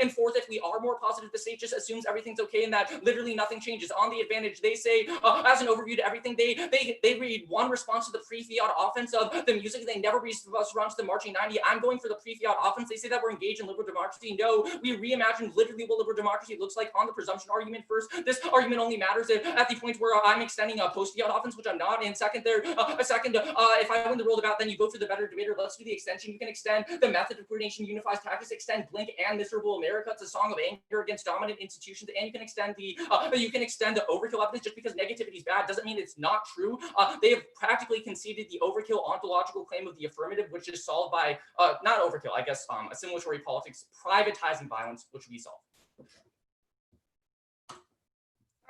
And fourth, if we are more positive, the state just assumes everything's okay and that literally nothing changes. On the advantage, they say as an overview to everything, they read one response to the pre-fiat offense of the music. They never respond to the marching 90. I'm going for the pre-fiat offense. They say that we're engaged in liberal democracy. No, we reimagine literally what liberal democracy looks like on the presumption argument first. This argument only matters at the point where I'm extending a post-fiat offense, which I'm not. And second, if I win the rolled-about, then you vote for the better debater. Let's do the extension. You can extend the method of Queer Nation unifies tactics, extend Blink and Miserable America. It's a song of anger against dominant institutions, and you can extend the overkill evidence. Just because negativity is bad doesn't mean it's not true. They have practically conceded the overkill ontological claim of the affirmative, which is solved by not overkill, I guess, assimilatory politics, privatizing violence, which we solve.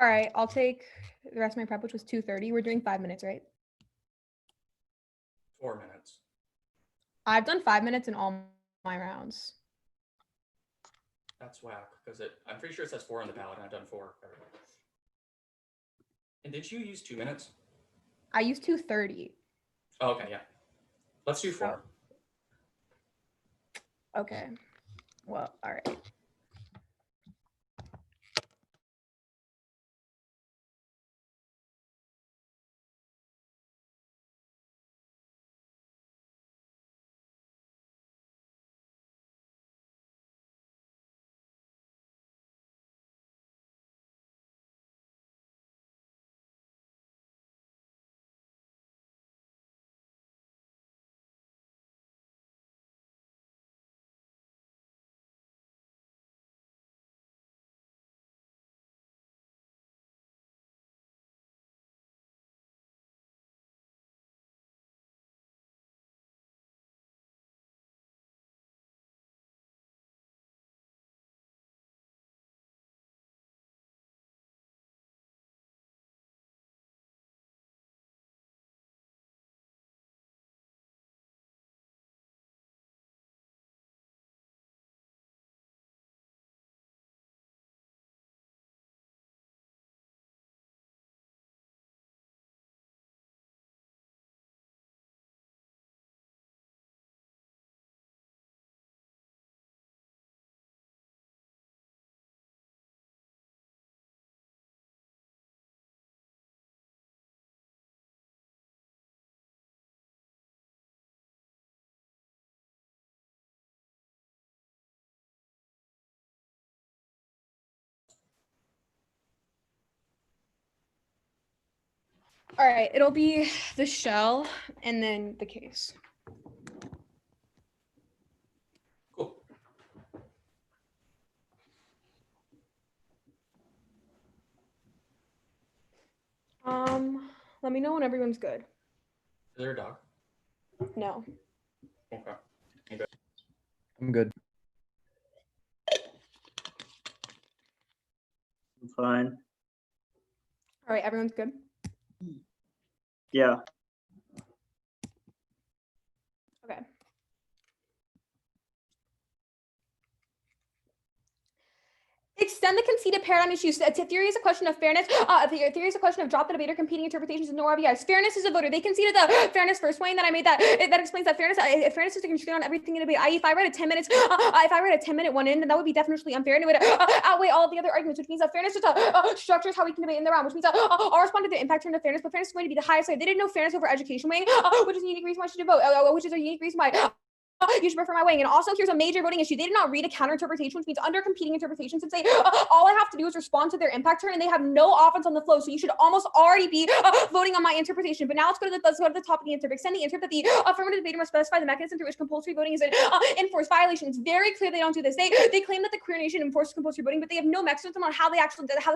All right, I'll take the rest of my prep, which was 2:30. We're doing 5 minutes, right? 4 minutes. I've done 5 minutes in all my rounds. That's whack because I'm pretty sure it says 4 on the ballot and I've done 4. And did you use 2 minutes? I used 2:30. Oh, okay, yeah. Let's do 4. Okay. Well, all right. All right, it'll be the shell and then the case. Cool. Let me know when everyone's good. Is there a dog? No. Okay. I'm good. I'm fine. All right, everyone's good. Yeah. Okay. Extend Defend the conceded paradigm issues. Theory is a question of fairness. Theory is a question of drop the debate or competing interpretations with no RBIs. Fairness is a voter. They conceded the fairness first way, and then I made that explains that fairness is to constrain on everything in debate. I.e., if I read a 10 minutes, if I read a 10-minute one in, then that would be definitionally unfair, and it would outweigh all of the other arguments, which means that fairness just structures how we can debate in the round, which means I'll respond to the impact turn of fairness, but fairness is going to be the highest side. They didn't know fairness over education weighing, which is a unique reason why I should vote, which is a unique reason why you should prefer my weighing. And also, here's a major voting issue. They did not read a counter interpretation, which means under competing interpretations, since they all I have to do is respond to their impact turn, and they have no offense on the flow. So you should almost already be voting on my interpretation. But now let's go to the topic of the interp. Extend the interp that the affirmative debater must specify the mechanism through which compulsory voting is an enforced violation. It's very clear they don't do this. They claim that the queer nation enforces compulsory voting, but they have no mechanism on how this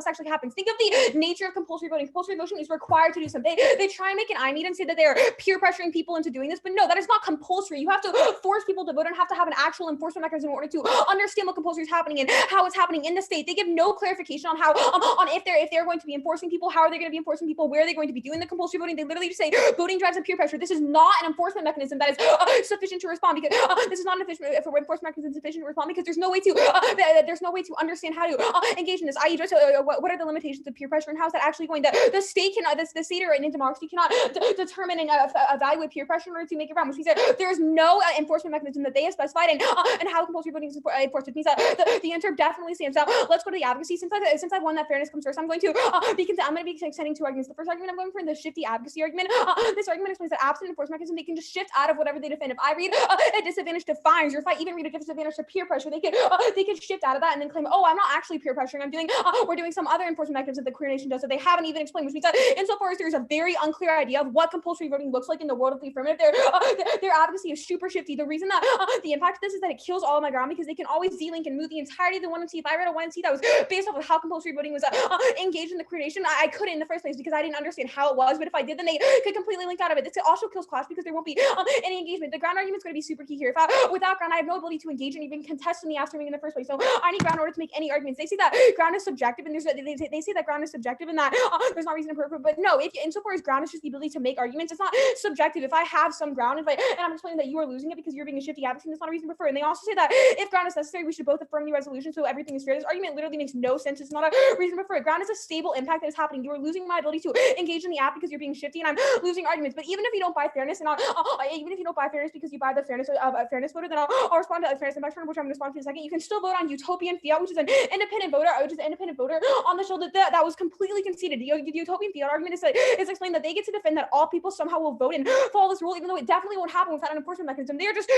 actually happens. Think of the nature of compulsory voting. Compulsory voting is required to do something. They try and make an eye meet and say that they're peer pressuring people into doing this, but no, that is not compulsory. You have to force people to vote and have to have an actual enforcement mechanism in order to understand what compulsory is happening and how it's happening in the state. They give no clarification on how on if they're going to be enforcing people, how are they going to be enforcing people, where are they going to be doing the compulsory voting. They literally just say voting drives and peer pressure. This is not an enforcement mechanism that is sufficient to respond, because this is not an enforcement mechanism sufficient to respond, because there's no way to understand how to engage in this. I.e., just what are the limitations of peer pressure, and how is that actually going? The state cannot, the state or in democracy cannot determine and evaluate peer pressure in order to make it round, which means that there is no enforcement mechanism that they have specified and how compulsory voting is enforced. It means that the interp definitely stands out. Let's go to the advocacy. Since I've won that fairness comes first, I'm going to be extending two arguments. The first argument I'm going for the shifty advocacy argument. This argument explains that absent enforcement mechanism, they can just shift out of whatever they defend. If I read a disadvantage to fines, or if I even read a disadvantage to peer pressure, they could shift out of that and then claim, oh, I'm not actually peer pressuring. We're doing some other enforcement mechanism that the queer nation does that they haven't even explained, which means that insofar as there's a very unclear idea of what compulsory voting looks like in the world of the affirmative, their advocacy is super shifty. The reason that the impact of this is that it kills all of my ground, because they can always de-link and move the entirety of the 1MC. If I read a 1MC that was based off of how compulsory voting was engaged in the queer nation, I couldn't in the first place because I didn't understand how it was. But if I did, then they could completely link out of it. This also kills class because there won't be any engagement. The ground argument is going to be super key here. Without ground, I have no ability to engage and even contest in the afternoon in the first place. So I need ground in order to make any arguments. They say that ground is subjective, and they say that ground is subjective, and that there's not reason to prove it. But no, if insofar as ground is just the ability to make arguments, it's not subjective. If I have some ground, and I'm explaining that you are losing it because you're being a shifty advocate, that's not a reason to prefer. And they also say that if ground is necessary, we should both affirm the resolution so everything is fair. This argument literally makes no sense. It's not a reason to prefer. Ground is a stable impact that is happening. You are losing my ability to engage in the app because you're being shifty, and I'm losing arguments. But even if you don't buy fairness, and even if you don't buy fairness because you buy the fairness fairness voter, then I'll respond to fairness impact turn, which I'm going to respond to in a second. You can still vote on utopian fiat, which is an independent voter, on the show that was completely conceded. The utopian fiat argument is explained that they get to defend that all people somehow will vote and follow this rule, even though it definitely won't happen without an enforcement mechanism. They're just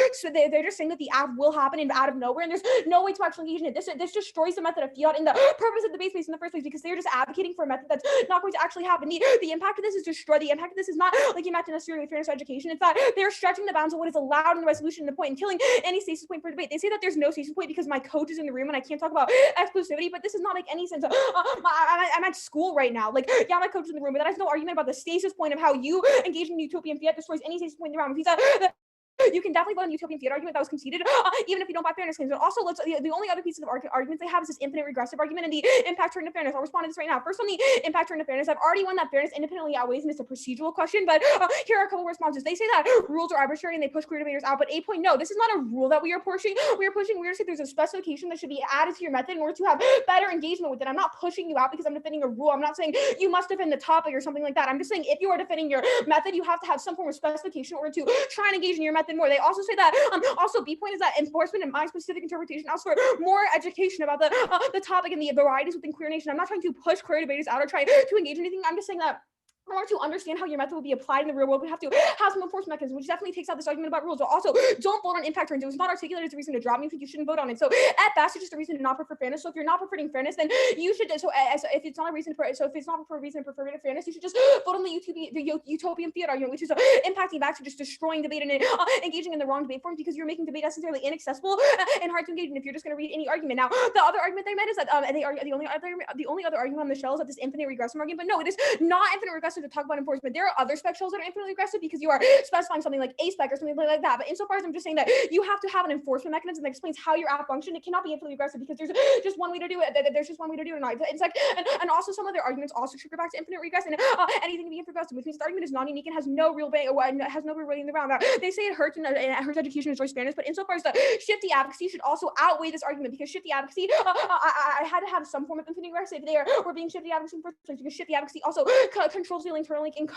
saying that the app will happen and out of nowhere, and there's no way to actually engage in it. This destroys the method of fiat and the purpose of the debate space in the first place, because they're just advocating for a method that's not going to actually happen. The impact of this is destroy. The impact of this is not like impact necessarily fairness education. It's that they're stretching the bounds of what is allowed in the resolution to the point and killing any stasis point for debate. They say that there's no stasis point because my coach is in the room and I can't talk about exclusivity, but this does not make any sense. I'm at school right now. Like, yeah, my coach is in the room, but that has no argument about the stasis point of how you engage in utopian fiat destroys any stasis point in the round. You can definitely vote on the utopian fiat argument that was conceded, even if you don't buy fairness claims. But also, the only other pieces of arguments they have is this infinite regressive argument and the impact turn to fairness. I'll respond to this right now. First, on the impact turn to fairness, I've already won that fairness independently outweighs, and it's a procedural question. But here are a couple of responses. They say that rules are arbitrary and they push queer debaters out. But no, this is not a rule that we are pushing. We're to say there's a specification that should be added to your method in order to have better engagement with it. I'm not pushing you out because I'm defending a rule. I'm not saying you must defend the topic or something like that. I'm just saying if you are defending your method, you have to have some form of specification in order to try and engage in your method more. They also say that also B point is that enforcement and my specific interpretation asks for more education about the topic and the varieties within queer nation. I'm not trying to push queer debaters out or try to engage in anything. I'm just saying that in order to understand how your method will be applied in the real world, we have to have some enforcement mechanism, which definitely takes out this argument about rules. But also, don't vote on impact turns. It was not articulated as a reason to drop me. You shouldn't vote on it. So at best, it's just a reason to not prefer fairness. So if you're not preferring fairness, then you should. So if it's not a reason for, so if it's not for a reason to prefer fairness, you should just vote on the utopian fiat argument, which is impacting back to just destroying debate and engaging in the wrong debate form, because you're making debate necessarily inaccessible and hard to engage in if you're just going to read any argument. Now, the other argument they made is that they are the only other argument on the shell is that this infinite regressive argument. But no, it is not infinite regressive aggressive to talk about enforcement. There are other spec shells that are infinitely aggressive because you are specifying something like a spec or something like that. But insofar as I'm just saying that you have to have an enforcement mechanism that explains how your app functions, it cannot be infinitely aggressive because there's just one way to do it. There's just one way to do it. It's like, and also some of their arguments also trigger back to infinite regress and anything to be infinite regressive, which means the argument is non-unique and has no real has no real weight in the ground. They say it hurts and it hurts education and destroys fairness, but insofar as the shifty advocacy should also outweigh this argument because shifty advocacy, I had to have some form of infinite regress if they were being shifty advocacy in first place because shifty advocacy also controls the internal link and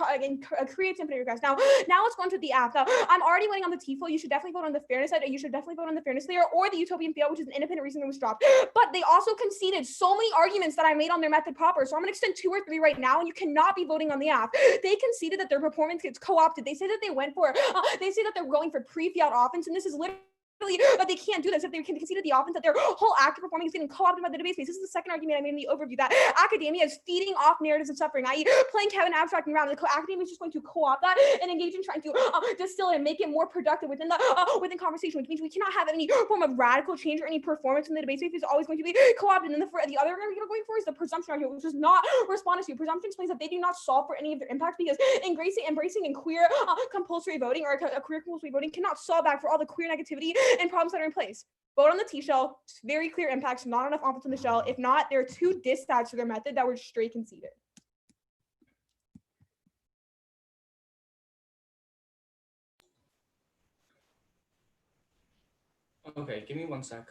creates infinite regress. Now let's go into the app. Now, I'm already waiting on the TIFO. You should definitely vote on the fairness side. You should definitely vote on the fairness layer or the utopian fail, which is an independent reason that was dropped. But they also conceded so many arguments that I made on their method proper. So I'm going to extend 2 or 3 right now, and you cannot be voting on the app. They conceded that their performance gets co-opted. They say that they went for, they say that they're going for pre-fiat offense, and this is literally but they can't do this if they can concede the offense that their whole active performance is getting co-opted by the debate space. This is the second argument I made in the overview that academia is feeding off narratives of suffering, i.e. playing Kevin abstracting around. The academia is just going to co-opt that and engage in trying to distill it and make it more productive within the within conversation, which means we cannot have any form of radical change or any performance in the debate space. It's always going to be co-opted. And the other argument we're going for is the presumption argument, which is not responded to. Presumption explains that they do not solve for any of their impacts because embracing and queer compulsory voting or queer compulsory voting cannot solve back for all the queer negativity and problems that are in place. Vote on the T shell. Very clear impacts, not enough offense on the shell. If not, there are 2 diss-stats to their method that were straight conceded. Okay, give me 1 sec.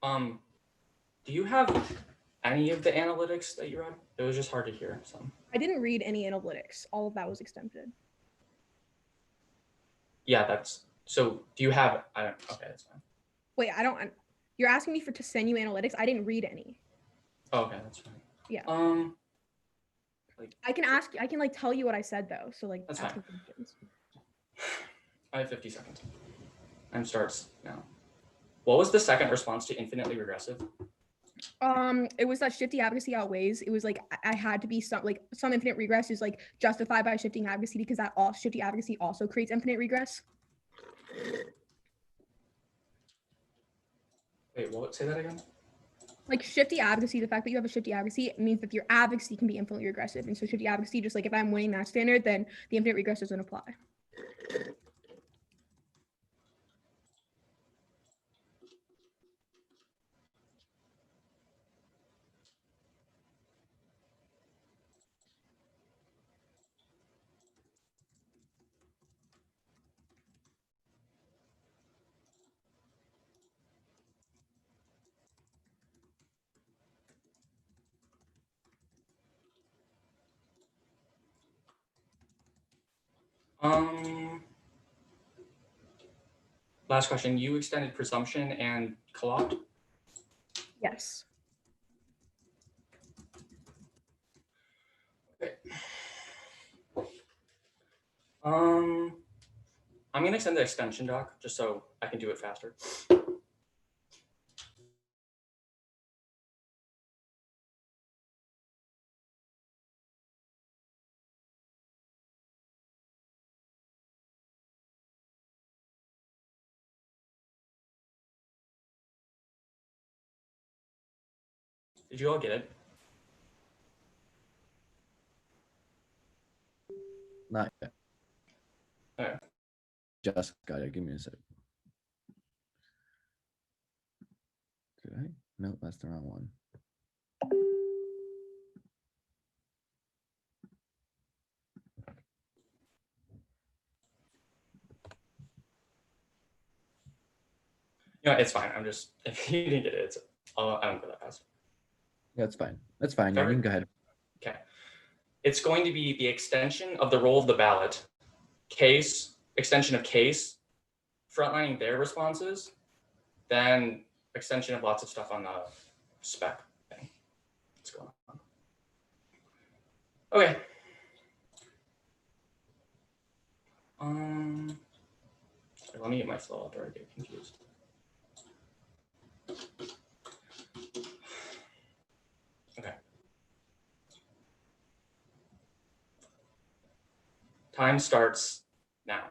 Do you have any of the analytics that you read? It was just hard to hear some. I didn't read any analytics. All of that was extended. Yeah, that's so. Do you have? I don't. Okay, that's fine. Wait, I don't. You're asking me to send you analytics. I didn't read any. Oh, okay, that's fine. Yeah. Like, I can ask. I can like tell you what I said though. So like. That's ask fine. me questions. I have 50 seconds. Time starts now. What was the second response to infinitely regressive? It was that shifty advocacy outweighs. It was like I had to be some infinite regress is like justified by shifting advocacy because that all shifty advocacy also creates infinite regress. Wait, what? Say that again. Like shifty advocacy, the fact that you have a shifty advocacy means that your advocacy can be infinitely regressive. And so shifty advocacy, just like if I'm winning that standard, then the infinite regress doesn't apply. Last question. You extended presumption and co-opt? Yes. Okay. I'm gonna extend the extension doc just so I can do it faster. Did you all get it? Not yet. Okay. Just got it. Give me a sec. Did I? No, that's the wrong one. You know, it's fine. I'm just, if you didn't get it, it's, I don't go that fast. Yeah, that's fine. That's fine. Yeah, you can go ahead. Okay. It's going to be the extension of the role of the ballot, case, extension of case, frontlining their responses, then extension of lots of stuff on the spec thing. What's going on? Okay. Let me get my flow up or I get confused. Okay. Time starts now.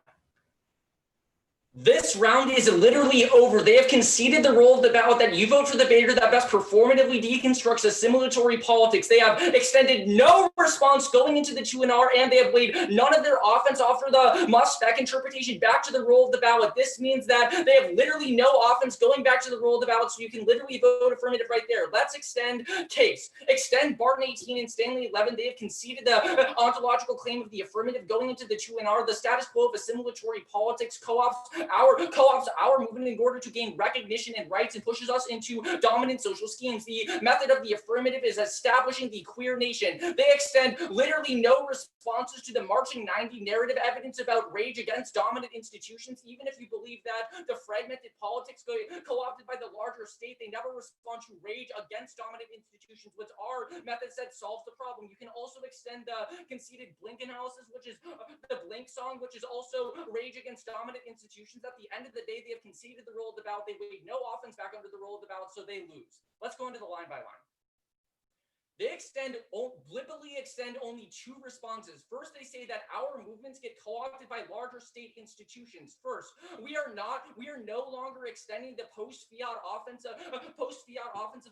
This round is literally over. They have conceded the role of the ballot that you vote for the debater that best performatively deconstructs assimilatory politics. They have extended no response going into the 2&R, and they have laid none of their offense after the must-spec interpretation back to the role of the ballot. This means that they have literally no offense going back to the role of the ballot, so you can literally vote affirmative right there. Let's extend case. Extend Barton 18 and Stanley 11. They have conceded the ontological claim of the affirmative going into the 2&R. The status quo of assimilatory politics co-ops our movement in order to gain recognition and rights and pushes us into dominant social schemes. The method of the affirmative is establishing the queer nation. They extend literally no responses to the Marching 90 narrative evidence about rage against dominant institutions. Even if you believe that the fragmented politics co-opted by the larger state, they never respond to rage against dominant institutions, which our method said solves the problem. You can also extend the conceded Blink analysis, which is the Blink song, which is also rage against dominant institutions. At the end of the day, they have conceded the role of the ballot. They laid no offense back under the role of the ballot, so they lose. Let's go into the line by line. They blippily extend only two responses. First, they say that our movements get co-opted by larger state institutions. First, we are no longer extending the post-fiat offensive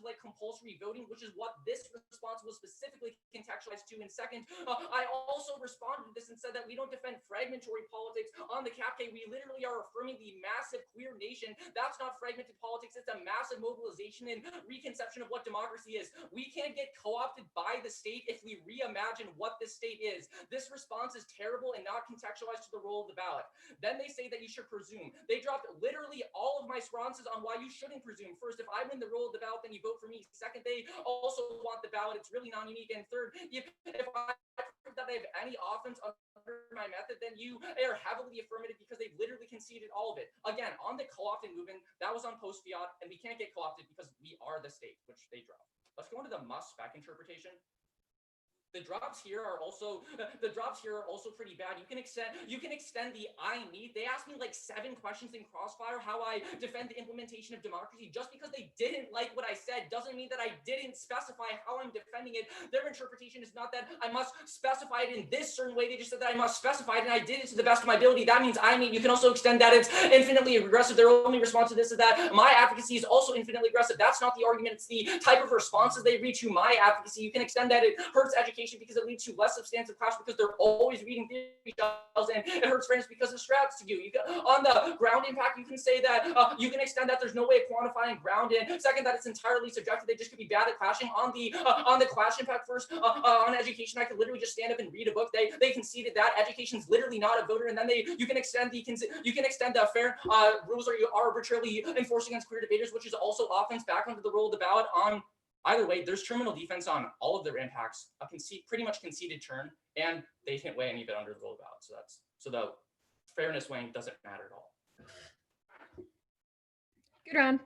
like compulsory voting, which is what this response was specifically contextualized to. And second, I also responded to this and said that we don't defend fragmentary politics on the CAPK. We literally are affirming the massive queer nation. That's not fragmented politics. It's a massive mobilization and reconception of what democracy is. We can't get co-opted by the state if we reimagine what the state is. This response is terrible and not contextualized to the role of the ballot. Then they say that you should presume. They dropped literally all of my responses on why you shouldn't presume. First, if I win the role of the ballot, then you vote for me. Second, they also want the ballot. It's really non-unique. And third, if I prove that I have any offense under my method, then you are heavily affirmative because they've literally conceded all of it. Again, on the co-opting movement, that was on post-fiat, and we can't get co-opted because we are the state, which they dropped. Let's go into the must-spec interpretation. The drops here are also pretty bad. You can extend the I need. They asked me like 7 questions in Crossfire how I defend the implementation of democracy. Just because they didn't like what I said doesn't mean that I didn't specify how I'm defending it. Their interpretation is not that I must specify it in this certain way. They just said that I must specify it, and I did it to the best of my ability. That means I mean. You can also extend that it's infinitely aggressive. Their only response to this is that my advocacy is also infinitely aggressive. That's not the argument. It's the type of responses they read to my advocacy. You can extend that it hurts education because it leads to less substantive class because they're always reading theory shells, and it hurts fairness because it straps to you. On the ground impact, you can say that you can extend that there's no way of quantifying ground, and second, that it's entirely subjective. They just could be bad at clashing. On the clash impact, first, on education, I could literally just stand up and read a book. They conceded that education's literally not a voter, and then you can extend the fair rules are arbitrarily enforced against queer debaters, which is also offense back onto the role of the ballot. On either way, there's terminal defense on all of their impacts, pretty much conceded turn, and they didn't weigh any of it under the role of ballot. So the fairness weighing doesn't matter at all. Good round.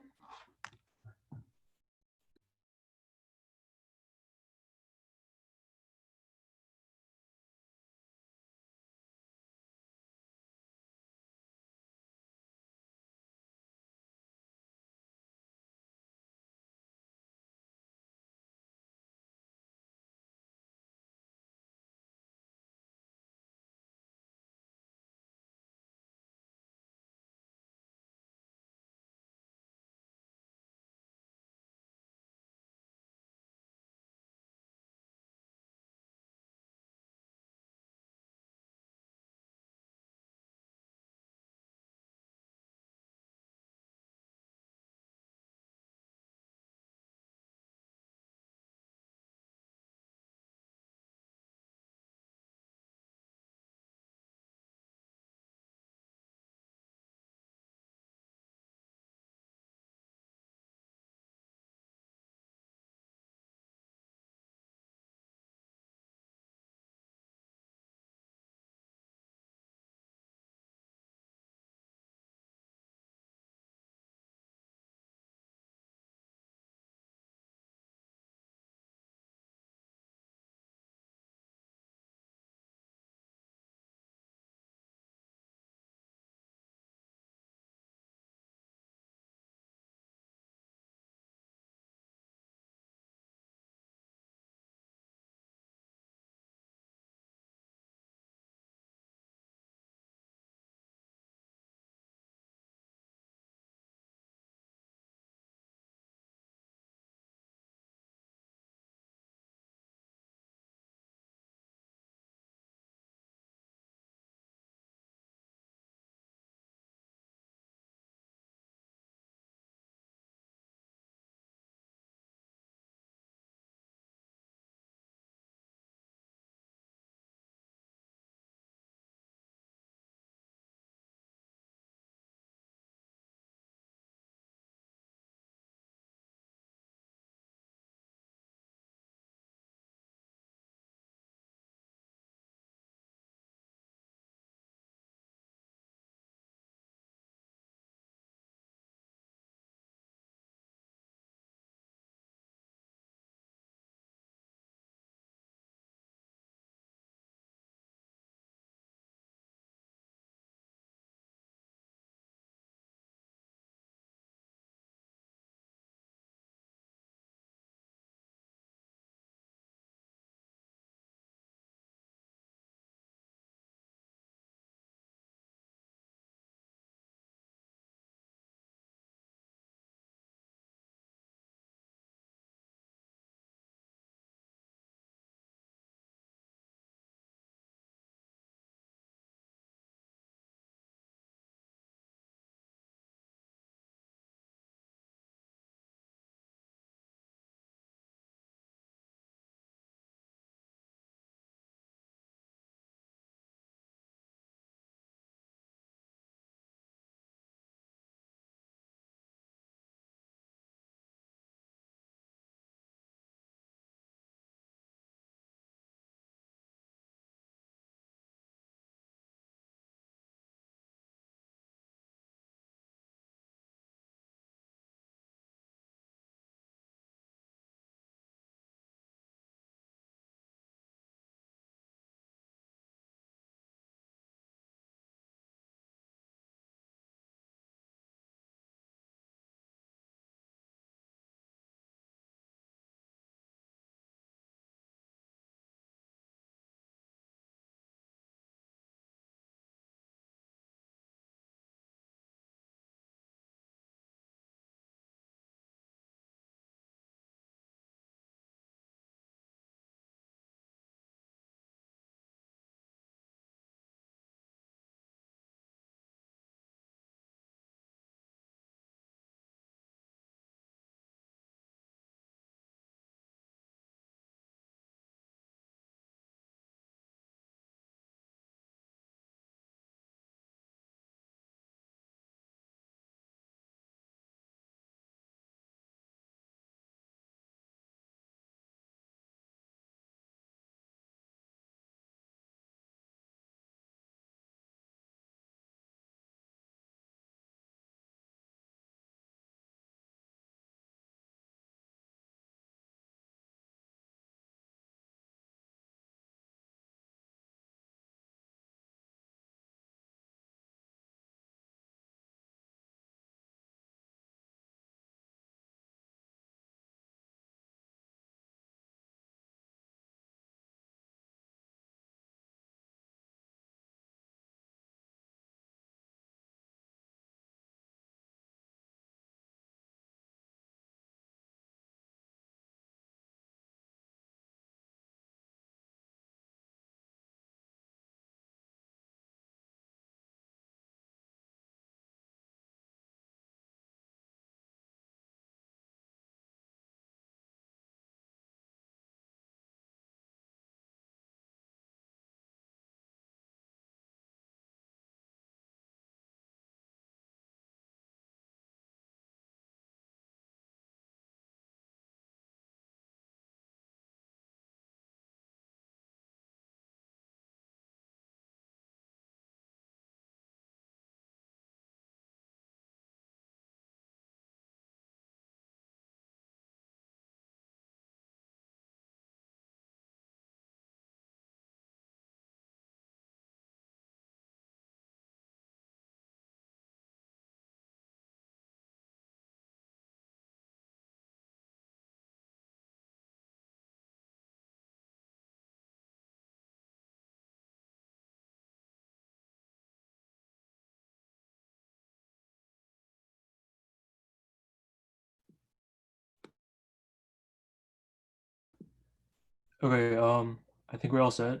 Okay, I think we're all set.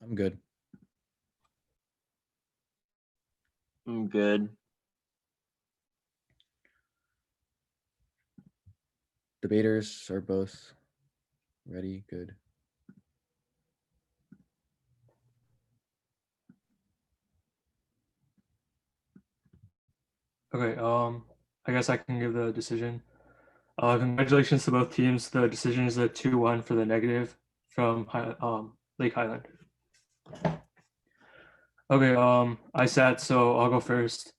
I'm good. I'm good. Debaters are both ready. Good. Okay, I guess I can give the decision. Congratulations to both teams. The decision is a 2-1 for the negative from Lake Highland. Okay, I sat, so I'll go first.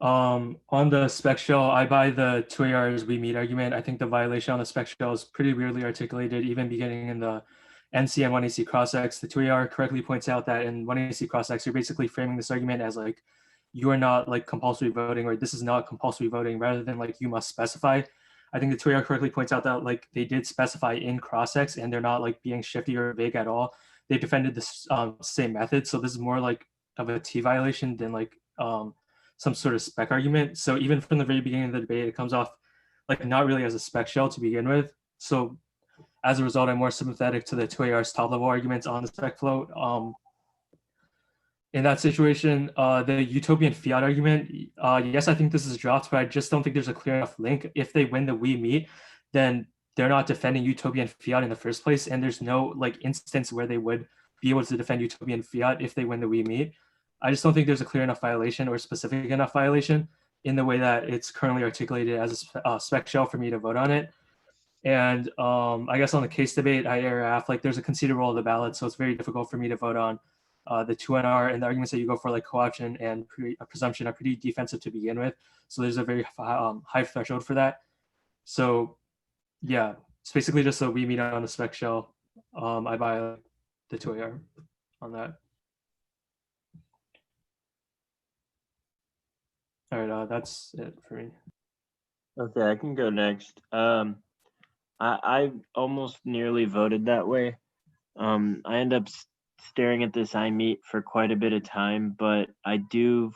On the spec shell, I buy the 2AR as we meet argument. I think the violation on the spec shell is pretty weirdly articulated, even beginning in the NC and 1AC cross-X. The 2AR correctly points out that in 1AC cross-X, you're basically framing this argument as like, you are not like compulsory voting, or this is not compulsory voting, rather than like you must specify. I think the 2AR correctly points out that like they did specify in cross-X and they're not like being shifty or vague at all. They defended this same method. So this is more like of a T violation than like some sort of spec argument. So even from the very beginning of the debate, it comes off like not really as a spec shell to begin with. So as a result, I'm more sympathetic to the 2AR's top level arguments on the spec float. In that situation, the utopian fiat argument, yes, I think this is dropped, but I just don't think there's a clear enough link. If they win the we meet, then they're not defending utopian fiat in the first place, and there's no like instance where they would be able to defend utopian fiat if they win the we meet. I just don't think there's a clear enough violation or specific enough violation in the way that it's currently articulated as a spec shell for me to vote on it. And I guess on the case debate, IRF, like there's a conceded role of the ballot, so it's very difficult for me to vote on the 2NR, and the arguments that you go for like co-option and presumption are pretty defensive to begin with. So there's a very high threshold for that. So yeah, it's basically just so we meet on the spec shell. I buy the 2AR on that. All right, that's it for me. Okay, I can go next. I almost nearly voted that way. I end up staring at this I meet for quite a bit of time, but I do,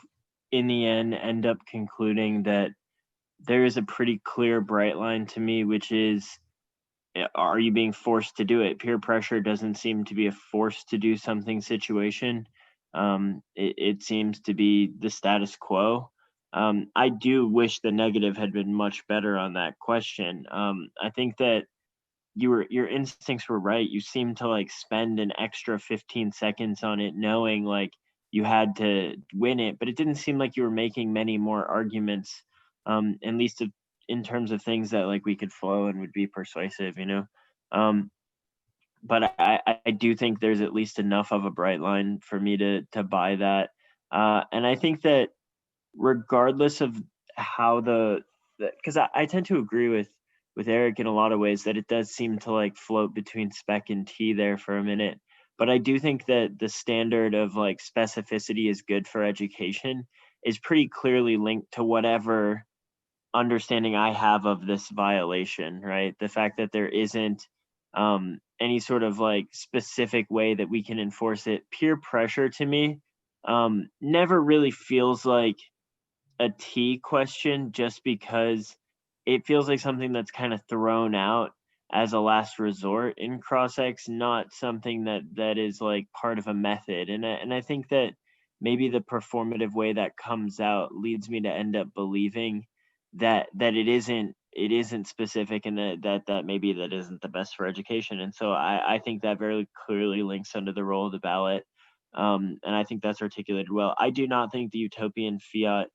in the end up concluding that there is a pretty clear bright line to me, which is, are you being forced to do it? Peer pressure doesn't seem to be a forced to do something situation. It seems to be the status quo. I do wish the negative had been much better on that question. I think that your instincts were right. You seemed to like spend an extra 15 seconds on it, knowing like you had to win it, but it didn't seem like you were making many more arguments, at least in terms of things that like we could flow and would be persuasive, you know. But I do think there's at least enough of a bright line for me to buy that. And I think that regardless of how because I tend to agree with Eric in a lot of ways that it does seem to like float between spec and T there for a minute. But I do think that the standard of like specificity is good for education is pretty clearly linked to whatever understanding I have of this violation, right? The fact that there isn't any sort of like specific way that we can enforce it. Peer pressure to me never really feels like a T question, just because it feels like something that's kind of thrown out as a last resort in cross-X, not something that is like part of a method. And I think that maybe the performative way that comes out leads me to end up believing that it isn't specific, and that maybe that isn't the best for education. And so I think that very clearly links under the role of the ballot. And I think that's articulated well. I do not think the utopian fiat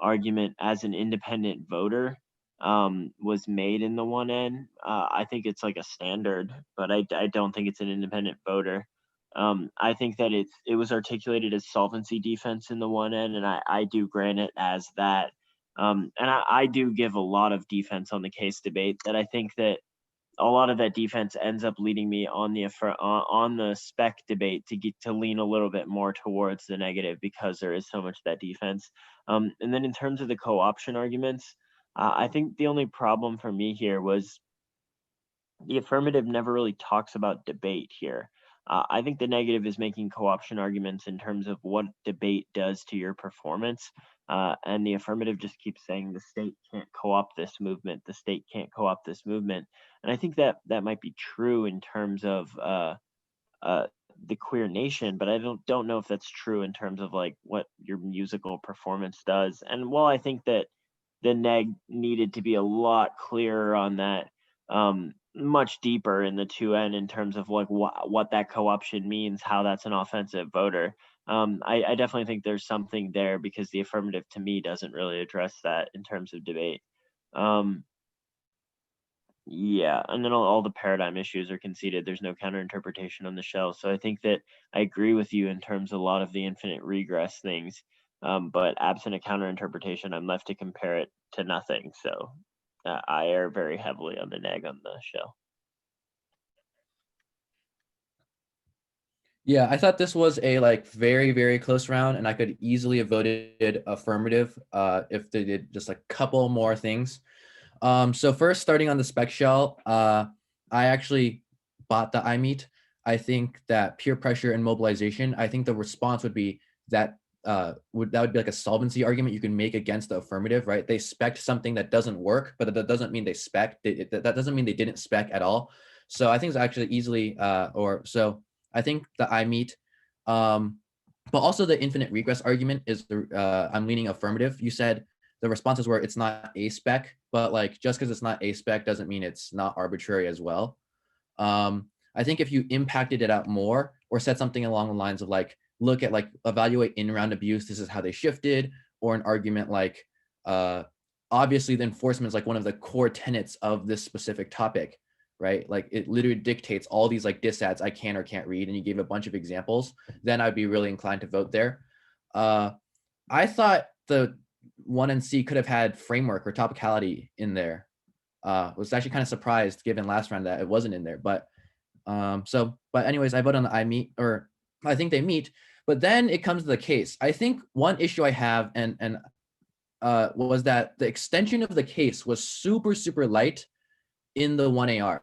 argument as an independent voter was made in the 1N. I think it's like a standard, but I don't think it's an independent voter. I think that it was articulated as solvency defense in the 1N, and I do grant it as that. And I do give a lot of defense on the case debate, that I think that a lot of that defense ends up leading me on the spec debate to lean a little bit more towards the negative, because there is so much of that defense. And then in terms of the co-option arguments, I think the only problem for me here was the affirmative never really talks about debate here. I think the negative is making co-option arguments in terms of what debate does to your performance. And the affirmative just keeps saying the state can't co-opt this movement. The state can't co-opt this movement. And I think that might be true in terms of the queer nation, but I don't know if that's true in terms of like what your musical performance does. And while I think that the neg needed to be a lot clearer on that, much deeper in the 2N in terms of like what that co-option means, how that's an offensive voter. I definitely think there's something there because the affirmative to me doesn't really address that in terms of debate. Yeah, and then all the paradigm issues are conceded. There's no counterinterpretation on the shell. So I think that I agree with you in terms of a lot of the infinite regress things. But absent a counterinterpretation, I'm left to compare it to nothing. So I err very heavily on the neg on the shell. Yeah, I thought this was a like very, very close round, and I could easily have voted affirmative if they did just a couple more things. So first, starting on the spec shell, I actually bought the iMeet. I think that peer pressure and mobilization, I think the response would be that would be like a solvency argument you can make against the affirmative, right? They spec something that doesn't work, but that doesn't mean they spec. That doesn't mean they didn't spec at all. So I think it's actually easily, I think the iMeet, but also the infinite regress argument is I'm leaning affirmative. You said the responses were it's not a spec, but like just because it's not a spec doesn't mean it's not arbitrary as well. I think if you impacted it out more or said something along the lines of like, look at like evaluate in-round abuse, this is how they shifted, or an argument like, obviously the enforcement is like one of the core tenets of this specific topic, right? Like it literally dictates all these like disads I can or can't read, and you gave a bunch of examples, then I'd be really inclined to vote there. I thought the 1NC could have had framework or topicality in there. Was actually kind of surprised given last round that it wasn't in there, but anyways, I vote on the iMeet, or I think they meet, but then it comes to the case. I think one issue I have was that the extension of the case was super, super light in the 1AR.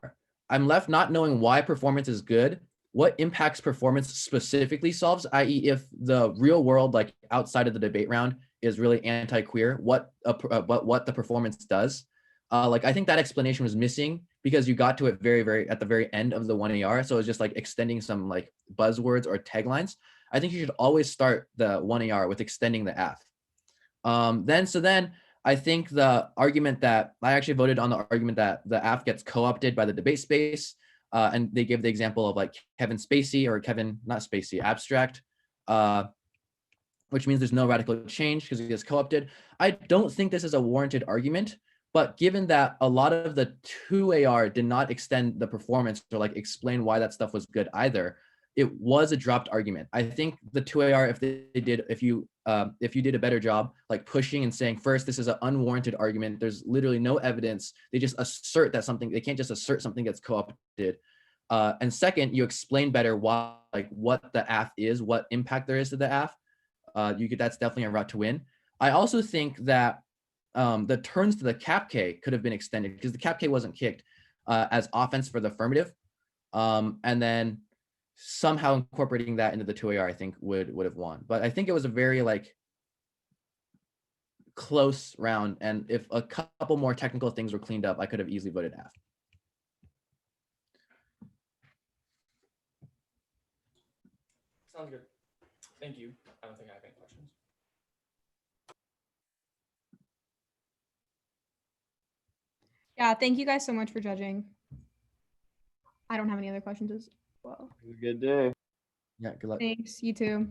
I'm left not knowing why performance is good, what impacts performance specifically solves, i.e. if the real world, like outside of the debate round, is really anti-queer, what the performance does. Like I think that explanation was missing because you got to it very at the very end of the 1AR. So it's just like extending some like buzzwords or taglines. I think you should always start the 1AR with extending the AF. Then I think the argument that I actually voted on the argument that the AF gets co-opted by the debate space, and they gave the example of like Kevin Spacey or Kevin, not Spacey, Abstract, which means there's no radical change because he gets co-opted. I don't think this is a warranted argument, but given that a lot of the 2AR did not extend the performance or like explain why that stuff was good either, it was a dropped argument. I think the 2AR, if you did a better job, like pushing and saying, first, this is an unwarranted argument. There's literally no evidence. They just assert that something, they can't just assert something gets co-opted. And second, you explain better why, like what the AF is, what impact there is to the AF. That's definitely a route to win. I also think that the turns to the cap K could have been extended because the cap K wasn't kicked as offense for the affirmative. And then somehow incorporating that into the 2AR, I think would have won. But I think it was a very like close round. And if a couple more technical things were cleaned up, I could have easily voted AF. Sounds good. Thank you. I don't think I have any questions. Yeah, thank you guys so much for judging. I don't have any other questions as well. It was a good day. Yeah, good luck. Thanks, you too.